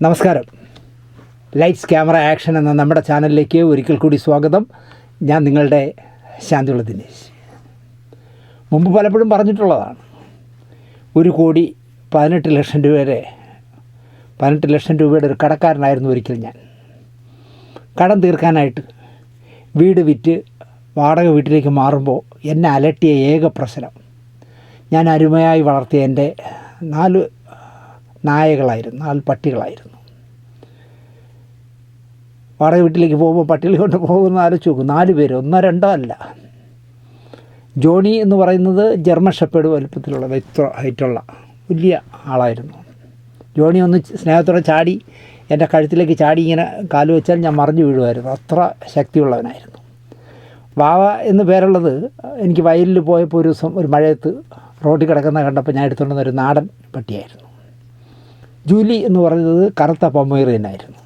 നമസ്കാരം. Lights camera action എന്ന നമ്മുടെ ചാനലിലേക്ക് ഒരിക്കൽ കൂടി സ്വാഗതം. ഞാൻ നിങ്ങളുടെ ശാന്തിയുള്ള ദിനേശ്. മുമ്പ് പലപ്പോഴും പറഞ്ഞിട്ടുള്ളതാണ്, 1,18,00,000 രൂപയുടെ ഒരു കടക്കാരനായിരുന്നു ഒരിക്കൽ ഞാൻ. കടം തീർക്കാനായിട്ട് വീട് വിറ്റ് വാടക വീട്ടിലേക്ക് മാറുമ്പോൾ എന്നെ അലട്ടിയ ഏക പ്രശ്നം, ഞാൻ അരുമയായി വളർത്തിയ എൻ്റെ 4 പട്ടികളായിരുന്നു. വാടക വീട്ടിലേക്ക് പോകുമ്പോൾ പട്ടികൾ കൊണ്ട് പോകുന്ന ആലോചിച്ച് നോക്കും. 4 പേര്, 1 2 അല്ല. ജോണി എന്ന് പറയുന്നത് ജർമ്മൻ ഷെപ്പേർഡ് വലുപ്പത്തിലുള്ള ഹൈറ്റുള്ള വലിയ ആളായിരുന്നു. ജോണി ഒന്ന് സ്നേഹത്തോടെ ചാടി എൻ്റെ കഴുത്തിലേക്ക് ചാടി ഇങ്ങനെ കാല് വെച്ചാൽ ഞാൻ മറിഞ്ഞു വീഴുമായിരുന്നു. അത്ര ശക്തിയുള്ളവനായിരുന്നു. വാവ എന്ന് പേരുള്ളത് എനിക്ക് വയലിൽ പോയപ്പോൾ ഒരു ദിവസം ഒരു മഴയത്ത് റോഡിൽ കിടക്കുന്ന കണ്ടപ്പോൾ ഞാൻ എടുത്തുകൊണ്ടുവന്ന ഒരു നാടൻ പട്ടിയായിരുന്നു. ജൂലി എന്ന് പറയുന്നത് കറുത്ത പൊമേറിയനായിരുന്നു.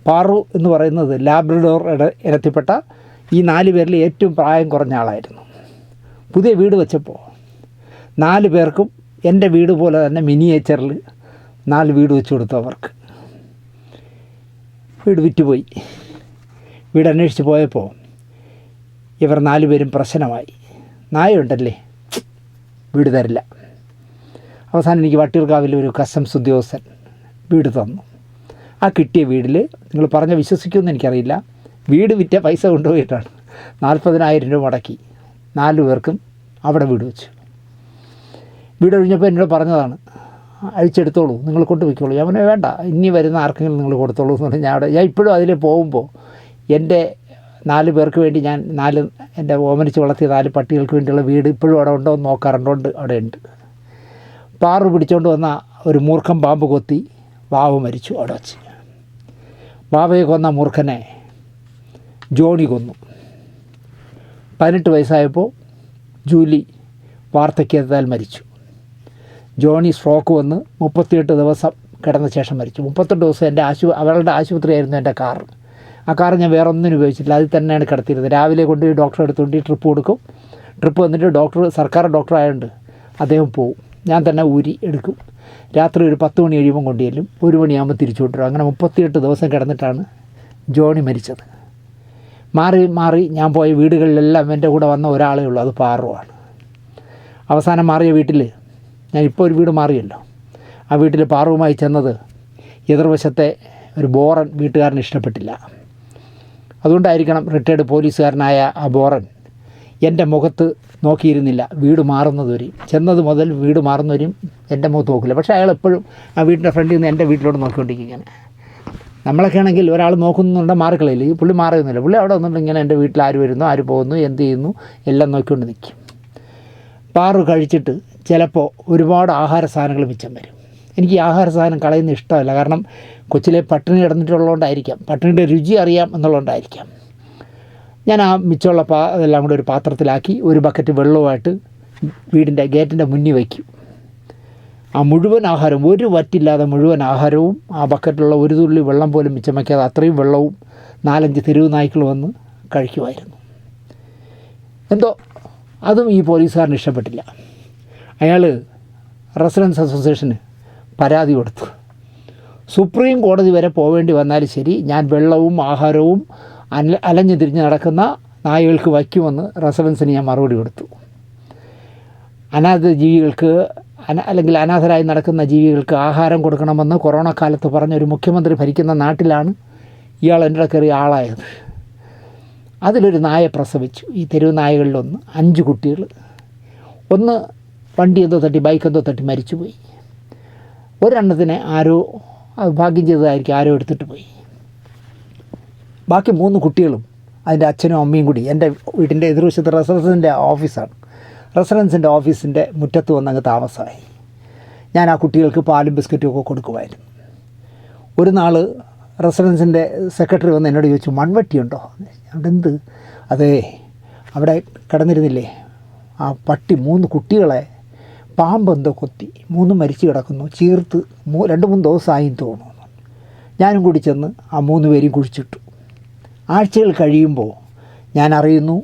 പാറു എന്ന് പറയുന്നത് ലാബ്രഡോർ ഇനത്തിൽപ്പെട്ട ഈ 4 പേരിൽ ഏറ്റവും പ്രായം കുറഞ്ഞ ആളായിരുന്നു. പുതിയ വീട് വെച്ചപ്പോൾ 4 പേർക്കും എൻ്റെ വീട് പോലെ തന്നെ മിനിയേച്ചറിൽ 4 വീട് വെച്ച് കൊടുത്തു. അവർക്ക് വീട് വിറ്റുപോയി. വീട് അന്വേഷിച്ച് പോയപ്പോൾ ഇവർ 4 പേരും പ്രശ്നമായി. നായുണ്ടല്ലേ, വീട് തരില്ല. അവസാനം എനിക്ക് വട്ടിയൂർക്കാവിൽ ഒരു കസ്റ്റംസ് ഉദ്യോഗസ്ഥൻ വീട് തന്നു. ആ കിട്ടിയ വീട്ടിൽ, നിങ്ങൾ പറഞ്ഞ വിശ്വസിക്കുമെന്ന് എനിക്കറിയില്ല, വീട് വിറ്റ പൈസ കൊണ്ടുപോയിട്ടാണ് 40,000 രൂപ മുടക്കി 4 പേർക്കും അവിടെ വീട് വെച്ചു. വീട് ഒഴിഞ്ഞപ്പോൾ എന്നോട് പറഞ്ഞതാണ്, അഴിച്ചെടുത്തോളൂ, നിങ്ങൾ കൊണ്ടുപോയിക്കോളൂ. ഞാൻ പറഞ്ഞു വേണ്ട, ഇനി വരുന്ന ആർക്കെങ്കിലും നിങ്ങൾ കൊടുത്തോളൂ എന്ന് പറഞ്ഞാൽ ഞാൻ ഇപ്പോഴും അതിൽ പോകുമ്പോൾ എൻ്റെ 4 പേർക്ക് വേണ്ടി ഞാൻ എൻ്റെ ഓമനിച്ച് വളർത്തിയ 4 പട്ടികൾക്ക് വേണ്ടിയുള്ള വീട് ഇപ്പോഴും അവിടെ ഉണ്ടോ എന്ന് നോക്കാറുണ്ട്. അവിടെ ഉണ്ട്. പാറു പിടിച്ചുകൊണ്ട് വന്ന ഒരു മൂർഖൻ പാമ്പ് കൊത്തി വാവ് മരിച്ചു അവിടെ വച്ച്. വാവയെ കൊന്ന മൂർഖനെ ജോണി കൊന്നു. 18 വയസ്സായപ്പോൾ ജൂലി വാർദ്ധക്യത്താൽ മരിച്ചു. ജോണി സ്ട്രോക്ക് വന്ന് 38 ദിവസം കിടന്ന ശേഷം മരിച്ചു. 38 ദിവസം എൻ്റെ അവളുടെ ആശുപത്രിയായിരുന്നു എൻ്റെ കാറ്. ആ കാറ് ഞാൻ വേറെ ഒന്നിനും ഉപയോഗിച്ചില്ല, അതിൽ തന്നെയാണ് കിടത്തിയിരുന്നത്. രാവിലെ കൊണ്ട് ഡോക്ടറെ എടുത്തുകൊണ്ട് ട്രിപ്പ് കൊടുക്കും. ട്രിപ്പ് വന്നിട്ട് സർക്കാർ ഡോക്ടർ ആയതുകൊണ്ട് അദ്ദേഹം പോവും, ഞാൻ തന്നെ ഊരി എടുക്കും. രാത്രി ഒരു 10 മണി കഴിയുമ്പം കൊണ്ടുചെല്ലും, 1 മണിയാകുമ്പോൾ തിരിച്ചു കൊണ്ടുവരും. അങ്ങനെ 38 ദിവസം കിടന്നിട്ടാണ് ജോണി മരിച്ചത്. മാറി ഞാൻ പോയ വീടുകളിലെല്ലാം എൻ്റെ കൂടെ വന്ന ഒരാളേ ഉള്ളൂ, അത് പാറുവാണ്. അവസാനം മാറിയ വീട്ടിൽ, ഞാനിപ്പോൾ ഒരു വീട് മാറിയല്ലോ, ആ വീട്ടിൽ പാറുവുമായി ചെന്നത് എതിർവശത്തെ ഒരു ബോറൻ വീട്ടുകാരന് ഇഷ്ടപ്പെട്ടില്ല. അതുകൊണ്ടായിരിക്കണം റിട്ടയർഡ് പോലീസുകാരനായ ആ ബോറൻ എൻ്റെ മുഖത്ത് നോക്കിയിരുന്നില്ല വീട് മാറുന്നതുവരെയും. ചെന്നത് മുതൽ വീട് മാറുന്നവരും എൻ്റെ മുഖത്ത് നോക്കില്ല. പക്ഷേ അയാൾ എപ്പോഴും ആ വീടിൻ്റെ ഫ്രണ്ടിൽ നിന്ന് എൻ്റെ വീട്ടിലോട്ട് നോക്കിക്കൊണ്ടിരിക്കുകയാണ്. നമ്മളൊക്കെ ആണെങ്കിൽ ഒരാൾ നോക്കുന്നുണ്ട് മാറിക്കളയില്ല, ഈ പുള്ളി മാറുന്നില്ല. പുള്ളി അവിടെ വന്നിട്ട് ഇങ്ങനെ എൻ്റെ വീട്ടിൽ ആര് വരുന്നു, ആര് പോകുന്നു, എന്ത് ചെയ്യുന്നു എല്ലാം നോക്കിക്കൊണ്ട് നിൽക്കും. പാറു കഴിച്ചിട്ട് ചിലപ്പോൾ ഒരുപാട് ആഹാര സാധനങ്ങൾ മിച്ചം വരും. എനിക്ക് ഈ ആഹാര സാധനം കളയുന്ന ഇഷ്ടമല്ല. കാരണം കൊച്ചിലെ പട്ടിണി കിടന്നിട്ടുള്ളതുകൊണ്ടായിരിക്കാം, പട്ടിണിയുടെ രുചി അറിയാം എന്നുള്ളതുകൊണ്ടായിരിക്കാം. ഞാൻ ആ മിച്ചമുള്ള അതെല്ലാം കൂടെ ഒരു പാത്രത്തിലാക്കി ഒരു ബക്കറ്റ് വെള്ളവുമായിട്ട് വീടിൻ്റെ ഗേറ്റിൻ്റെ മുന്നിൽ വയ്ക്കും. ആ മുഴുവൻ ആഹാരം, ഒരു വറ്റില്ലാതെ മുഴുവൻ ആഹാരവും ആ ബക്കറ്റിലുള്ള ഒരു തുള്ളി വെള്ളം പോലും മിച്ചം വയ്ക്കാതെ അത്രയും വെള്ളവും 4-5 തെരുവ് നായ്ക്കൾ വന്ന് കഴിക്കുമായിരുന്നു. എന്തോ അതും ഈ പോലീസുകാരന് ഇഷ്ടപ്പെട്ടില്ല. അയാൾ റെസിഡൻസ് അസോസിയേഷന് പരാതി കൊടുത്തു. സുപ്രീം കോടതി വരെ പോവേണ്ടി വന്നാലും ശരി, ഞാൻ വെള്ളവും ആഹാരവും അലഞ്ഞു തിരിഞ്ഞ് നടക്കുന്ന നായകൾക്ക് വയ്ക്കുമെന്ന് റെസിഡൻസിന് ഞാൻ മറുപടി കൊടുത്തു. അനാഥ ജീവികൾക്ക് അല്ലെങ്കിൽ അനാഥരായി നടക്കുന്ന ജീവികൾക്ക് ആഹാരം കൊടുക്കണമെന്ന് കൊറോണ കാലത്ത് പറഞ്ഞ ഒരു മുഖ്യമന്ത്രി ഭരിക്കുന്ന നാട്ടിലാണ് ഇയാൾ എൻ്റെ കയറിയ ആളായത്. അതിലൊരു നായ പ്രസവിച്ചു. ഈ തെരുവ് നായകളിലൊന്ന് 5 കുട്ടികൾ. ഒന്ന് വണ്ടി എന്തോ തട്ടി, ബൈക്ക് എന്തോ തട്ടി മരിച്ചുപോയി. ഒരെണ്ണത്തിനെ ആരോ, അത് ഭാഗ്യം ചെയ്തതായിരിക്കും, ആരോ എടുത്തിട്ട് പോയി. ബാക്കി 3 കുട്ടികളും അതിൻ്റെ അച്ഛനും അമ്മയും കൂടി എൻ്റെ വീട്ടിൻ്റെ എതിർവശത്ത് റെസിഡൻസിൻ്റെ ഓഫീസിൻ്റെ മുറ്റത്ത് വന്നങ്ങ് താമസമായി. ഞാൻ ആ കുട്ടികൾക്ക് പാലും ബിസ്ക്കറ്റും ഒക്കെ കൊടുക്കുമായിരുന്നു. ഒരു നാൾ റെസിഡൻസിൻ്റെ സെക്രട്ടറി വന്ന് എന്നോട് ചോദിച്ചു, മൺവെട്ടിയുണ്ടോ? അവിടെ എന്ത്? അതേ, അവിടെ കിടന്നിരുന്നില്ലേ ആ പട്ടി, 3 കുട്ടികളെ പാമ്പെന്തോ കൊത്തി, 3 മരിച്ചു കിടക്കുന്നു, ചീർത്ത് 2-3 ദിവസമായും തോന്നുന്നു. ഞാനും കൂടി ചെന്ന് ആ 3 പേരെയും കുഴിച്ചിട്ടു. ആഴ്ചകൾ കഴിയുമ്പോൾ ഞാൻ അറിയുന്നു,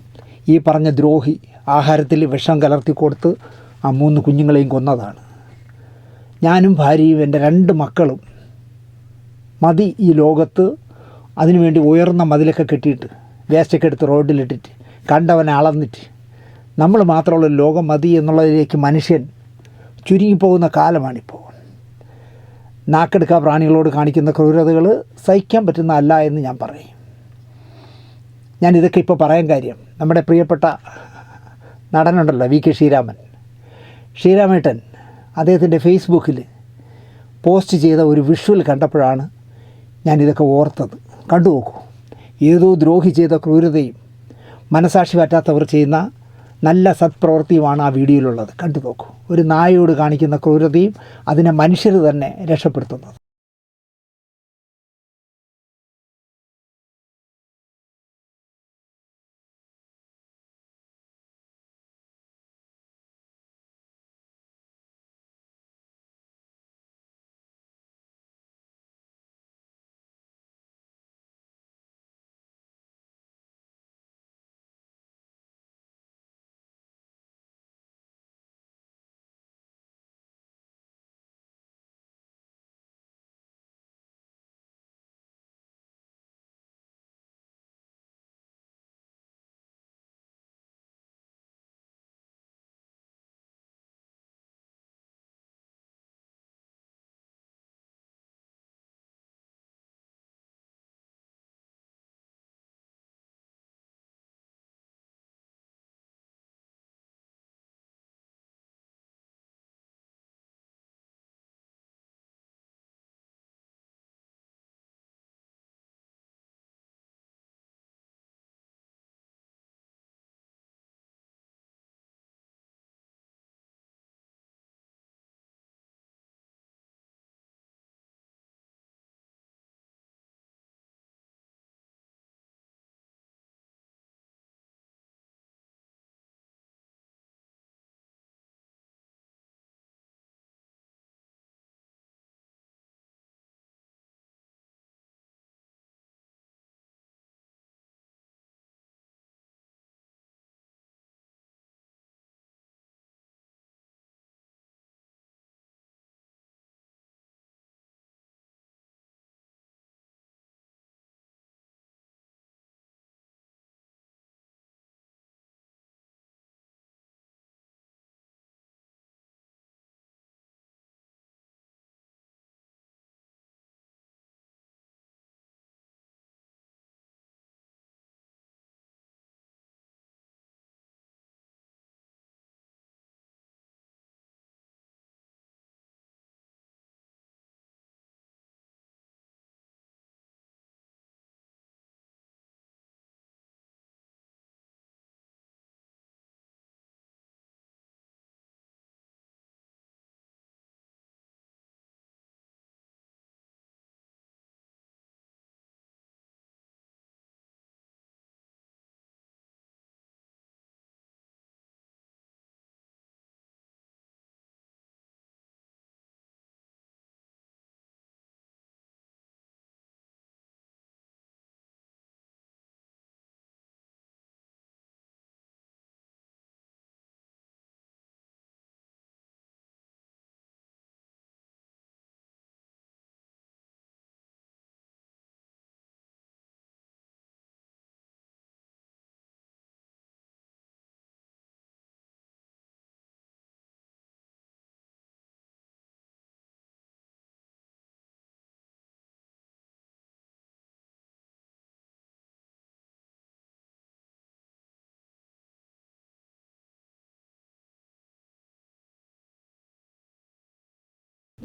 ഈ പറഞ്ഞ ദ്രോഹി ആഹാരത്തിൽ വിഷം കലർത്തി കൊടുത്ത് ആ 3 കുഞ്ഞുങ്ങളെയും കൊന്നതാണ്. ഞാനും ഭാര്യയും എൻ്റെ 2 മക്കളും മതി ഈ ലോകത്ത്. അതിനുവേണ്ടി ഉയർന്ന മതിലൊക്കെ കെട്ടിയിട്ട് വേസ്റ്റൊക്കെ എടുത്ത് റോഡിലിട്ടിട്ട് കണ്ടവനെ അളന്നിട്ട് നമ്മൾ മാത്രമുള്ള ലോകം മതി എന്നുള്ളതിലേക്ക് മനുഷ്യൻ ചുരുങ്ങിപ്പോകുന്ന കാലമാണിപ്പോൾ. നാക്കെടുക്ക പ്രാണികളോട് കാണിക്കുന്ന ക്രൂരതകൾ സഹിക്കാൻ പറ്റുന്നതല്ല എന്ന് ഞാൻ പറയും. ഞാനിതൊക്കെ ഇപ്പോൾ പറയാൻ കാര്യം, നമ്മുടെ പ്രിയപ്പെട്ട നടനുണ്ടല്ലോ വി കെ ശ്രീരാമേട്ടൻ അദ്ദേഹത്തിൻ്റെ ഫേസ്ബുക്കിൽ പോസ്റ്റ് ചെയ്ത ഒരു വിഷ്വൽ കണ്ടപ്പോഴാണ് ഞാനിതൊക്കെ ഓർത്തത്. കണ്ടു നോക്കൂ, ഏതോ ദ്രോഹി ചെയ്ത ക്രൂരതയും മനസാക്ഷി പറ്റാത്തവർ ചെയ്യുന്ന നല്ല സത്പ്രവൃത്തിയുമാണ് ആ വീഡിയോയിലുള്ളത്. കണ്ടു നോക്കൂ, ഒരു നായയോട് കാണിക്കുന്ന ക്രൂരതയും അതിനെ മനുഷ്യർ തന്നെ രക്ഷപ്പെടുത്തുന്നത്.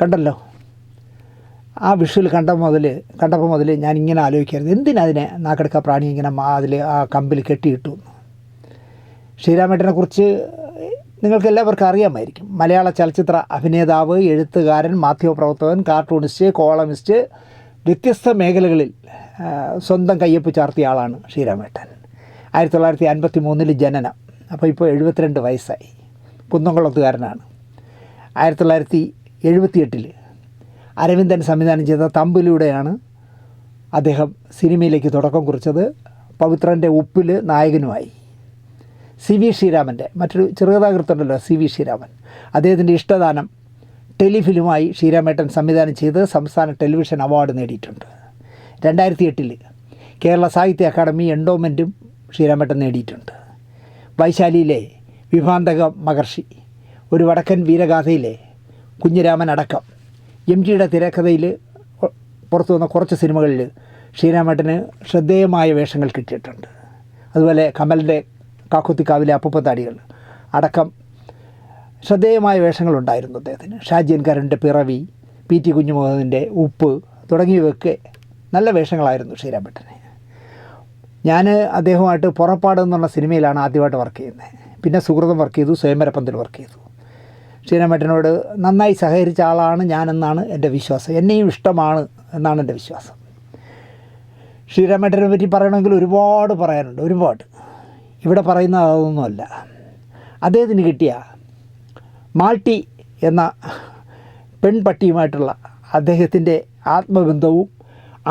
കണ്ടല്ലോ, ആ വിഷ്വൽ കണ്ടപ്പോൾ മുതൽ ഞാൻ ഇങ്ങനെ ആലോചിക്കായിരുന്നു, എന്തിനതിനെ നാക്കെടുക്ക പ്രാണി ഇങ്ങനെ അതിൽ ആ കമ്പിൽ കെട്ടിയിട്ടു. ശ്രീരാമേട്ടനെക്കുറിച്ച് നിങ്ങൾക്ക് എല്ലാവർക്കും അറിയാമായിരിക്കും. മലയാള ചലച്ചിത്ര അഭിനേതാവ്, എഴുത്തുകാരൻ, മാധ്യമപ്രവർത്തകൻ, കാർട്ടൂണിസ്റ്റ്, കോളമിസ്റ്റ്, വ്യത്യസ്ത മേഖലകളിൽ സ്വന്തം കയ്യൊപ്പ് ചാർത്തിയ ആളാണ് ശ്രീരാമേട്ടൻ. 1953 ജനനം, അപ്പോൾ ഇപ്പോൾ 72 വയസ്സായി. കുന്നംകുളത്തുകാരനാണ്. 1978 അരവിന്ദൻ സംവിധാനം ചെയ്ത തമ്പിലൂടെയാണ് അദ്ദേഹം സിനിമയിലേക്ക് തുടക്കം കുറിച്ചത്. പവിത്രൻ്റെ ഉപ്പിൽ നായകനുമായി. സി വി ശ്രീരാമൻ്റെ മറ്റൊരു ചെറുകഥാകൃത്തുണ്ടല്ലോ, സി വി ശ്രീരാമൻ, അദ്ദേഹത്തിൻ്റെ ഇഷ്ടദാനം ടെലിഫിലിമായി ശ്രീരാമേട്ടൻ സംവിധാനം ചെയ്ത് സംസ്ഥാന ടെലിവിഷൻ അവാർഡ് നേടിയിട്ടുണ്ട്. 2008 കേരള സാഹിത്യ അക്കാദമി എൻഡോമെൻറ്റും ശ്രീരാമേട്ടൻ നേടിയിട്ടുണ്ട്. വൈശാലിയിലെ വിഭാന്തക മഹർഷി, ഒരു വടക്കൻ വീരഗാഥയിലെ കുഞ്ഞിരാമൻ അടക്കം MGയുടെ തിരക്കഥയിൽ പുറത്തു വന്ന കുറച്ച് സിനിമകളിൽ ശ്രീരാമേട്ടന് ശ്രദ്ധേയമായ വേഷങ്ങൾ കിട്ടിയിട്ടുണ്ട്. അതുപോലെ കമലിൻ്റെ കാക്കുത്തിക്കാവിലെ അപ്പൂപ്പത്താടികൾ അടക്കം ശ്രദ്ധേയമായ വേഷങ്ങളുണ്ടായിരുന്നു അദ്ദേഹത്തിന്. ഷാജി കരൻ്റെ പിറവി, PT കുഞ്ഞുമുഹമ്മദിൻ്റെ ഉപ്പ് തുടങ്ങിയവയൊക്കെ നല്ല വേഷങ്ങളായിരുന്നു ശ്രീരാമേട്ടന്. ഞാൻ അദ്ദേഹവുമായിട്ട് പുറപ്പാട് എന്നുള്ള സിനിമയിലാണ് ആദ്യമായിട്ട് വർക്ക് ചെയ്യുന്നത്. പിന്നെ സുഹൃതം വർക്ക് ചെയ്തു, സ്വയംവരപ്പന്തിൽ വർക്ക് ചെയ്തു. ശ്രീരാമേട്ടനോട് നന്നായി സഹകരിച്ച ആളാണ് ഞാനെന്നാണ് എൻ്റെ വിശ്വാസം. എന്നെയും ഇഷ്ടമാണ് എന്നാണ് എൻ്റെ വിശ്വാസം. ശ്രീരാമേട്ടനെ പറ്റി പറയണമെങ്കിൽ ഒരുപാട് പറയാനുണ്ട്, ഒരുപാട്. ഇവിടെ പറയുന്ന അതൊന്നുമല്ല. അദ്ദേഹത്തിന് കിട്ടിയ മാൾട്ടി എന്ന പെൺപട്ടിയുമായിട്ടുള്ള അദ്ദേഹത്തിൻ്റെ ആത്മബന്ധവും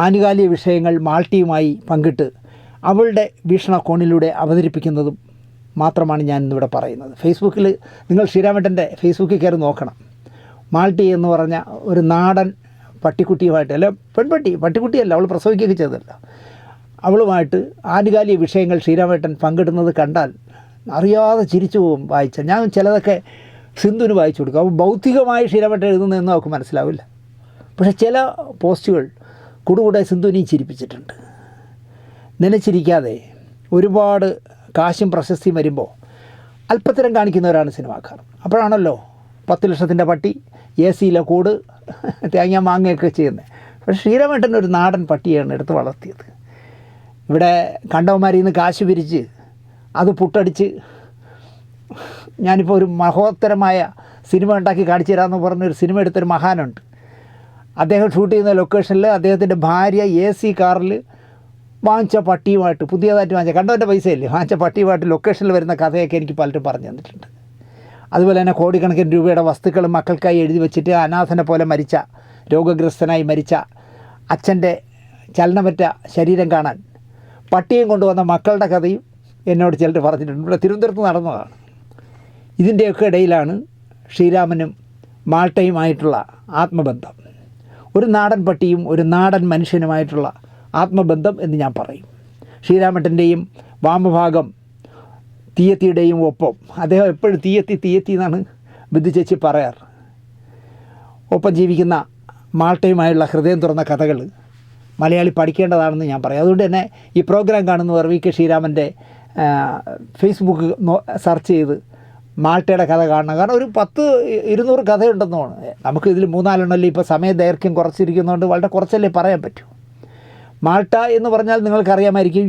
ആനുകാലിക വിഷയങ്ങൾ മാൾട്ടിയുമായി പങ്കിട്ട് അവളുടെ വീക്ഷണകോണിലൂടെ അവതരിപ്പിക്കുന്നതും മാത്രമാണ് ഞാൻ ഇന്നിവിടെ പറയുന്നത്. ഫേസ്ബുക്കിൽ നിങ്ങൾ ശ്രീരാമേട്ടൻ്റെ ഫേസ്ബുക്കിൽ കയറി നോക്കണം. മാൾട്ടി എന്ന് പറഞ്ഞ ഒരു നാടൻ പട്ടിക്കുട്ടിയുമായിട്ട്, അല്ല പട്ടിക്കുട്ടിയല്ല, അവൾ പ്രസവിക്കുകയൊക്കെ ചെയ്തല്ല, അവളുമായിട്ട് ആനുകാലിക വിഷയങ്ങൾ ശ്രീരാമേട്ടൻ പങ്കിടുന്നത് കണ്ടാൽ അറിയാതെ ചിരിച്ചു പോകും. വായിച്ചാൽ ഞാൻ ചിലതൊക്കെ സിന്ധുവിന് വായിച്ചു കൊടുക്കും. അപ്പോൾ ഭൗതികമായി ശ്രീരാമേട്ടൻ എഴുതുന്നതെന്നും അവർക്ക് മനസ്സിലാവില്ല. പക്ഷേ ചില പോസ്റ്റുകൾ കൂടുകൂടെ സിന്ധുവിനെയും ചിരിപ്പിച്ചിട്ടുണ്ട്. നനച്ചിരിക്കാതെ ഒരുപാട് കാശും പ്രശസ്തിയും വരുമ്പോൾ അല്പത്തരം കാണിക്കുന്നവരാണ് സിനിമാക്കാർ. അപ്പോഴാണല്ലോ 10 ലക്ഷത്തിൻ്റെ പട്ടി, AC കൂട്, തേങ്ങ മാങ്ങയൊക്കെ ചെയ്യുന്നത്. പക്ഷേ ശ്രീരാമേട്ടൻ ഒരു നാടൻ പട്ടിയാണ് എടുത്ത് വളർത്തിയത്. ഇവിടെ കണ്ടവന്മാരിൽ നിന്ന് കാശ് പിരിച്ച് അത് പുട്ടടിച്ച് ഞാനിപ്പോൾ ഒരു മഹോത്തരമായ സിനിമ ഉണ്ടാക്കി കാണിച്ചു തരാമെന്ന് പറഞ്ഞൊരു സിനിമ എടുത്തൊരു മഹാനുണ്ട്. അദ്ദേഹം ഷൂട്ട് ചെയ്യുന്ന ലൊക്കേഷനിൽ അദ്ദേഹത്തിൻ്റെ ഭാര്യ AC കാറിൽ വാങ്ങിച്ച പട്ടിയുമായിട്ട്, പുതിയതായിട്ട് വാങ്ങിച്ച, കണ്ടവൻ്റെ പൈസയില്ലേ, വാങ്ങിച്ച പട്ടിയുമായിട്ട് ലൊക്കേഷനിൽ വരുന്ന കഥയൊക്കെ എനിക്ക് പലരും പറഞ്ഞു തന്നിട്ടുണ്ട്. അതുപോലെ തന്നെ കോടിക്കണക്കിന് രൂപയുടെ വസ്തുക്കൾ മക്കൾക്കായി എഴുതി വെച്ചിട്ട് അനാഥനെ പോലെ മരിച്ച, രോഗഗ്രസ്തനായി മരിച്ച അച്ഛൻ്റെ ചലനമറ്റ ശരീരം കാണാൻ പട്ടിയും കൊണ്ടുവന്ന മക്കളുടെ കഥയും എന്നോട് ചിലർ പറഞ്ഞിട്ടുണ്ട്. ഇവിടെ തിരുവനന്തപുരത്ത് നടന്നതാണ്. ഇതിൻ്റെയൊക്കെ ഇടയിലാണ് ശ്രീരാമനും മാൾട്ടയുമായിട്ടുള്ള ആത്മബന്ധം, ഒരു നാടൻ പട്ടിയും ഒരു നാടൻ മനുഷ്യനുമായിട്ടുള്ള ആത്മബന്ധം എന്ന് ഞാൻ പറയും. ശ്രീരാമേട്ടൻ്റെയും വാമഭാഗം തീയത്തിയുടെയും ഒപ്പം, അദ്ദേഹം എപ്പോഴും തീയത്തി എന്നാണ് ബിന്ദു ചേച്ചി പറയാറ്. ഒപ്പം ജീവിക്കുന്ന മാൾട്ടയുമായുള്ള ഹൃദയം തുറന്ന കഥകൾ മലയാളി പഠിക്കേണ്ടതാണെന്ന് ഞാൻ പറയും. അതുകൊണ്ട് തന്നെ ഈ പ്രോഗ്രാം കാണുന്നവർ VK ശ്രീരാമൻ്റെ ഫേസ്ബുക്ക് സെർച്ച് ചെയ്ത് മാൾട്ടയുടെ കഥ കാണണം. കാരണം ഒരു 100-200 കഥയുണ്ടെന്ന് തോന്നുന്നു. നമുക്ക് ഇതിൽ 3-4 ഇപ്പോൾ സമയ ദൈർഘ്യം കുറച്ചിരിക്കുന്നതുകൊണ്ട് വളരെ കുറച്ചല്ലേ പറയാൻ പറ്റൂ. മാൾട്ട എന്ന് പറഞ്ഞാൽ നിങ്ങൾക്കറിയാമായിരിക്കും,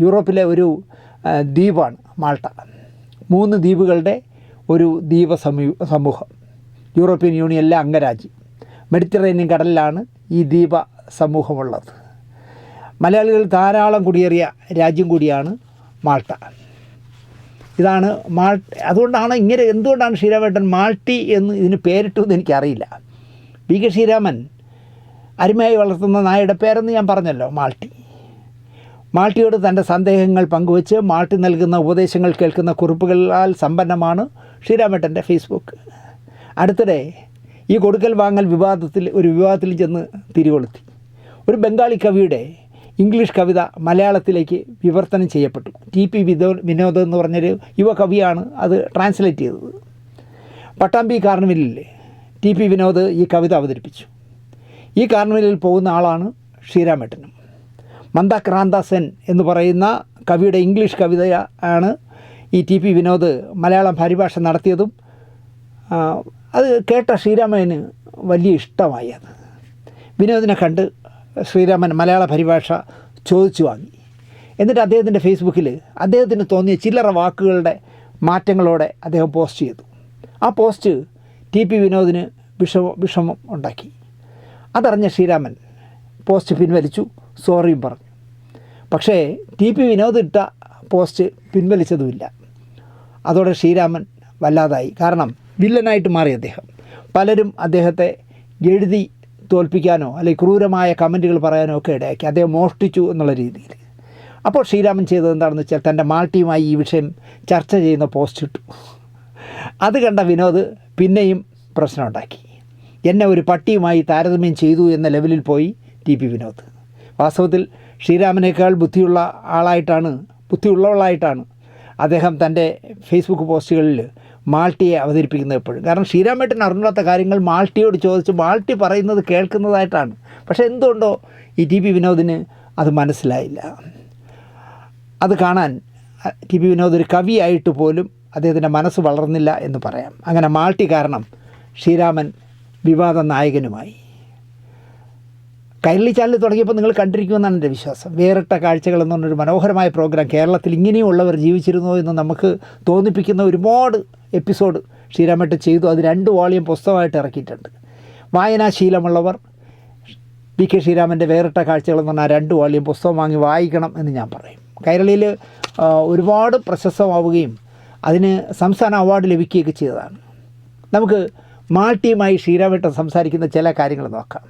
യൂറോപ്പിലെ ഒരു ദ്വീപാണ് മാൾട്ട. 3 ദ്വീപുകളുടെ ഒരു സമൂഹം. യൂറോപ്യൻ യൂണിയനിലെ അംഗരാജ്യം. മെഡിറ്ററേനിയൻ കടലിലാണ് ഈ ദ്വീപ സമൂഹമുള്ളത്. മലയാളികൾ ധാരാളം കുടിയേറിയ രാജ്യം കൂടിയാണ് മാൾട്ട. ഇതാണ് അതുകൊണ്ടാണ് എന്തുകൊണ്ടാണ് ശ്രീരാമേട്ടൻ മാൾട്ടി എന്ന് ഇതിന് പേരിട്ടതെന്ന് എനിക്കറിയില്ല. VK ശ്രീരാമൻ അരുമയായി വളർത്തുന്ന നായയുടെ പേരെന്ന് ഞാൻ പറഞ്ഞല്ലോ, മാൾട്ടി. മാൾട്ടിയോട് തൻ്റെ സന്ദേഹങ്ങൾ പങ്കുവച്ച് മാൾട്ടി നൽകുന്ന ഉപദേശങ്ങൾ കേൾക്കുന്ന കുറിപ്പുകളാൽ സമ്പന്നമാണ് ശ്രീരാമേട്ടൻ്റെ ഫേസ്ബുക്ക്. അടുത്തിടെ ഈ കൊടുക്കൽ വാങ്ങൽ വിവാദത്തിൽ ചെന്ന് തിരികൊളുത്തി. ഒരു ബംഗാളി കവിയുടെ ഇംഗ്ലീഷ് കവിത മലയാളത്തിലേക്ക് വിവർത്തനം ചെയ്യപ്പെട്ടു. TP വിനോദ് എന്ന് പറഞ്ഞൊരു യുവ കവിയാണ് അത് ട്രാൻസ്ലേറ്റ് ചെയ്തത്. പട്ടാമ്പി കാർണിവലിൽ TP വിനോദ് ഈ കവിത അവതരിപ്പിച്ചു. ഈ കാർണിവലിൽ പോകുന്ന ആളാണ് ശ്രീരാമേട്ടനും. മന്ദാക്രാന്ത സെൻ എന്ന് പറയുന്ന കവിയുടെ ഇംഗ്ലീഷ് കവിത ആണ് ഈ TP വിനോദ് മലയാളം പരിഭാഷ നടത്തിയതും. അത് കേട്ട ശ്രീരാമന് വലിയ ഇഷ്ടമായി. അത് വിനോദിനെ കണ്ട് ശ്രീരാമൻ മലയാള പരിഭാഷ ചോദിച്ചു വാങ്ങി. എന്നിട്ട് അദ്ദേഹത്തിൻ്റെ ഫേസ്ബുക്കിൽ അദ്ദേഹത്തിന് തോന്നിയ ചില്ലറ വാക്കുകളുടെ മാറ്റങ്ങളോടെ അദ്ദേഹം പോസ്റ്റ് ചെയ്തു. ആ പോസ്റ്റ് TP വിനോദിന് വിഷമം ഉണ്ടാക്കി. അതറിഞ്ഞ ശ്രീരാമൻ പോസ്റ്റ് പിൻവലിച്ചു, സോറിയും പറഞ്ഞു. പക്ഷേ TP വിനോദ് ഇട്ട പോസ്റ്റ് പിൻവലിച്ചതുമില്ല. അതോടെ ശ്രീരാമൻ വല്ലാതായി. കാരണം വില്ലനായിട്ട് മാറി അദ്ദേഹം. പലരും അദ്ദേഹത്തെ എഴുതി തോൽപ്പിക്കാനോ അല്ലെങ്കിൽ ക്രൂരമായ കമൻറ്റുകൾ പറയാനോ ഒക്കെ ഇടയാക്കി. അദ്ദേഹം മോഷ്ടിച്ചു എന്നുള്ള രീതിയിൽ. അപ്പോൾ ശ്രീരാമൻ ചെയ്തത് എന്താണെന്ന് വെച്ചാൽ തൻ്റെ മാൾട്ടിയുമായി ഈ വിഷയം ചർച്ച ചെയ്യുന്ന പോസ്റ്റ് ഇട്ടു. അത് കണ്ട വിനോദ് പിന്നെയും പ്രശ്നമുണ്ടാക്കി. എന്നെ ഒരു പട്ടിയുമായി താരതമ്യം ചെയ്തു എന്ന ലെവലിൽ പോയി ടി പി വിനോദ്. വാസ്തവത്തിൽ ശ്രീരാമനേക്കാൾ ബുദ്ധിയുള്ളവളായിട്ടാണ് അദ്ദേഹം തൻ്റെ ഫേസ്ബുക്ക് പോസ്റ്റുകളിൽ മാൾട്ടിയെ അവതരിപ്പിക്കുന്നത് എപ്പോഴും. കാരണം ശ്രീരാമേട്ടൻ അറിഞ്ഞാത്ത കാര്യങ്ങൾ മാൾട്ടിയോട് ചോദിച്ച് മാൾട്ടി പറയുന്നത് കേൾക്കുന്നതായിട്ടാണ്. പക്ഷേ എന്തുകൊണ്ടോ ഈ ടി പി വിനോദിന് അത് മനസ്സിലായില്ല. അത് കാണാൻ ടി പി വിനോദ് ഒരു കവിയായിട്ട് പോലും അദ്ദേഹത്തിൻ്റെ മനസ്സ് വളർന്നില്ല എന്ന് പറയാം. അങ്ങനെ മാൾട്ടി കാരണം ശ്രീരാമൻ വിവാദ നായകനുമായി. കൈരളി ചാനൽ തുടങ്ങിയപ്പോൾ നിങ്ങൾ കണ്ടിരിക്കുമെന്നാണ് എൻ്റെ വിശ്വാസം. വേറിട്ട കാഴ്ചകൾ എന്ന് പറഞ്ഞൊരു മനോഹരമായ പ്രോഗ്രാം. കേരളത്തിൽ ഇങ്ങനെയുള്ളവർ ജീവിച്ചിരുന്നോ എന്ന് നമുക്ക് തോന്നിപ്പിക്കുന്ന ഒരുപാട് എപ്പിസോഡ് ശ്രീരാമേട്ടൻ ചെയ്തു. അത് 2 വോളിയം പുസ്തകമായിട്ട് ഇറക്കിയിട്ടുണ്ട്. വായനാശീലമുള്ളവർ പി കെ ശ്രീരാമൻ്റെ വേറിട്ട കാഴ്ചകൾ എന്ന് പറഞ്ഞാൽ 2 വോളിയം പുസ്തകം വാങ്ങി വായിക്കണം എന്ന് ഞാൻ പറയും. കൈരളിയിൽ ഒരുപാട് പ്രശസ്തമാവുകയും അതിന് സംസ്ഥാന അവാർഡ് ലഭിക്കുകയൊക്കെ ചെയ്തതാണ്. നമുക്ക് മാൾട്ടിയുമായി ശ്രീരാമേട്ടൻ സംസാരിക്കുന്ന ചില കാര്യങ്ങൾ നോക്കാം.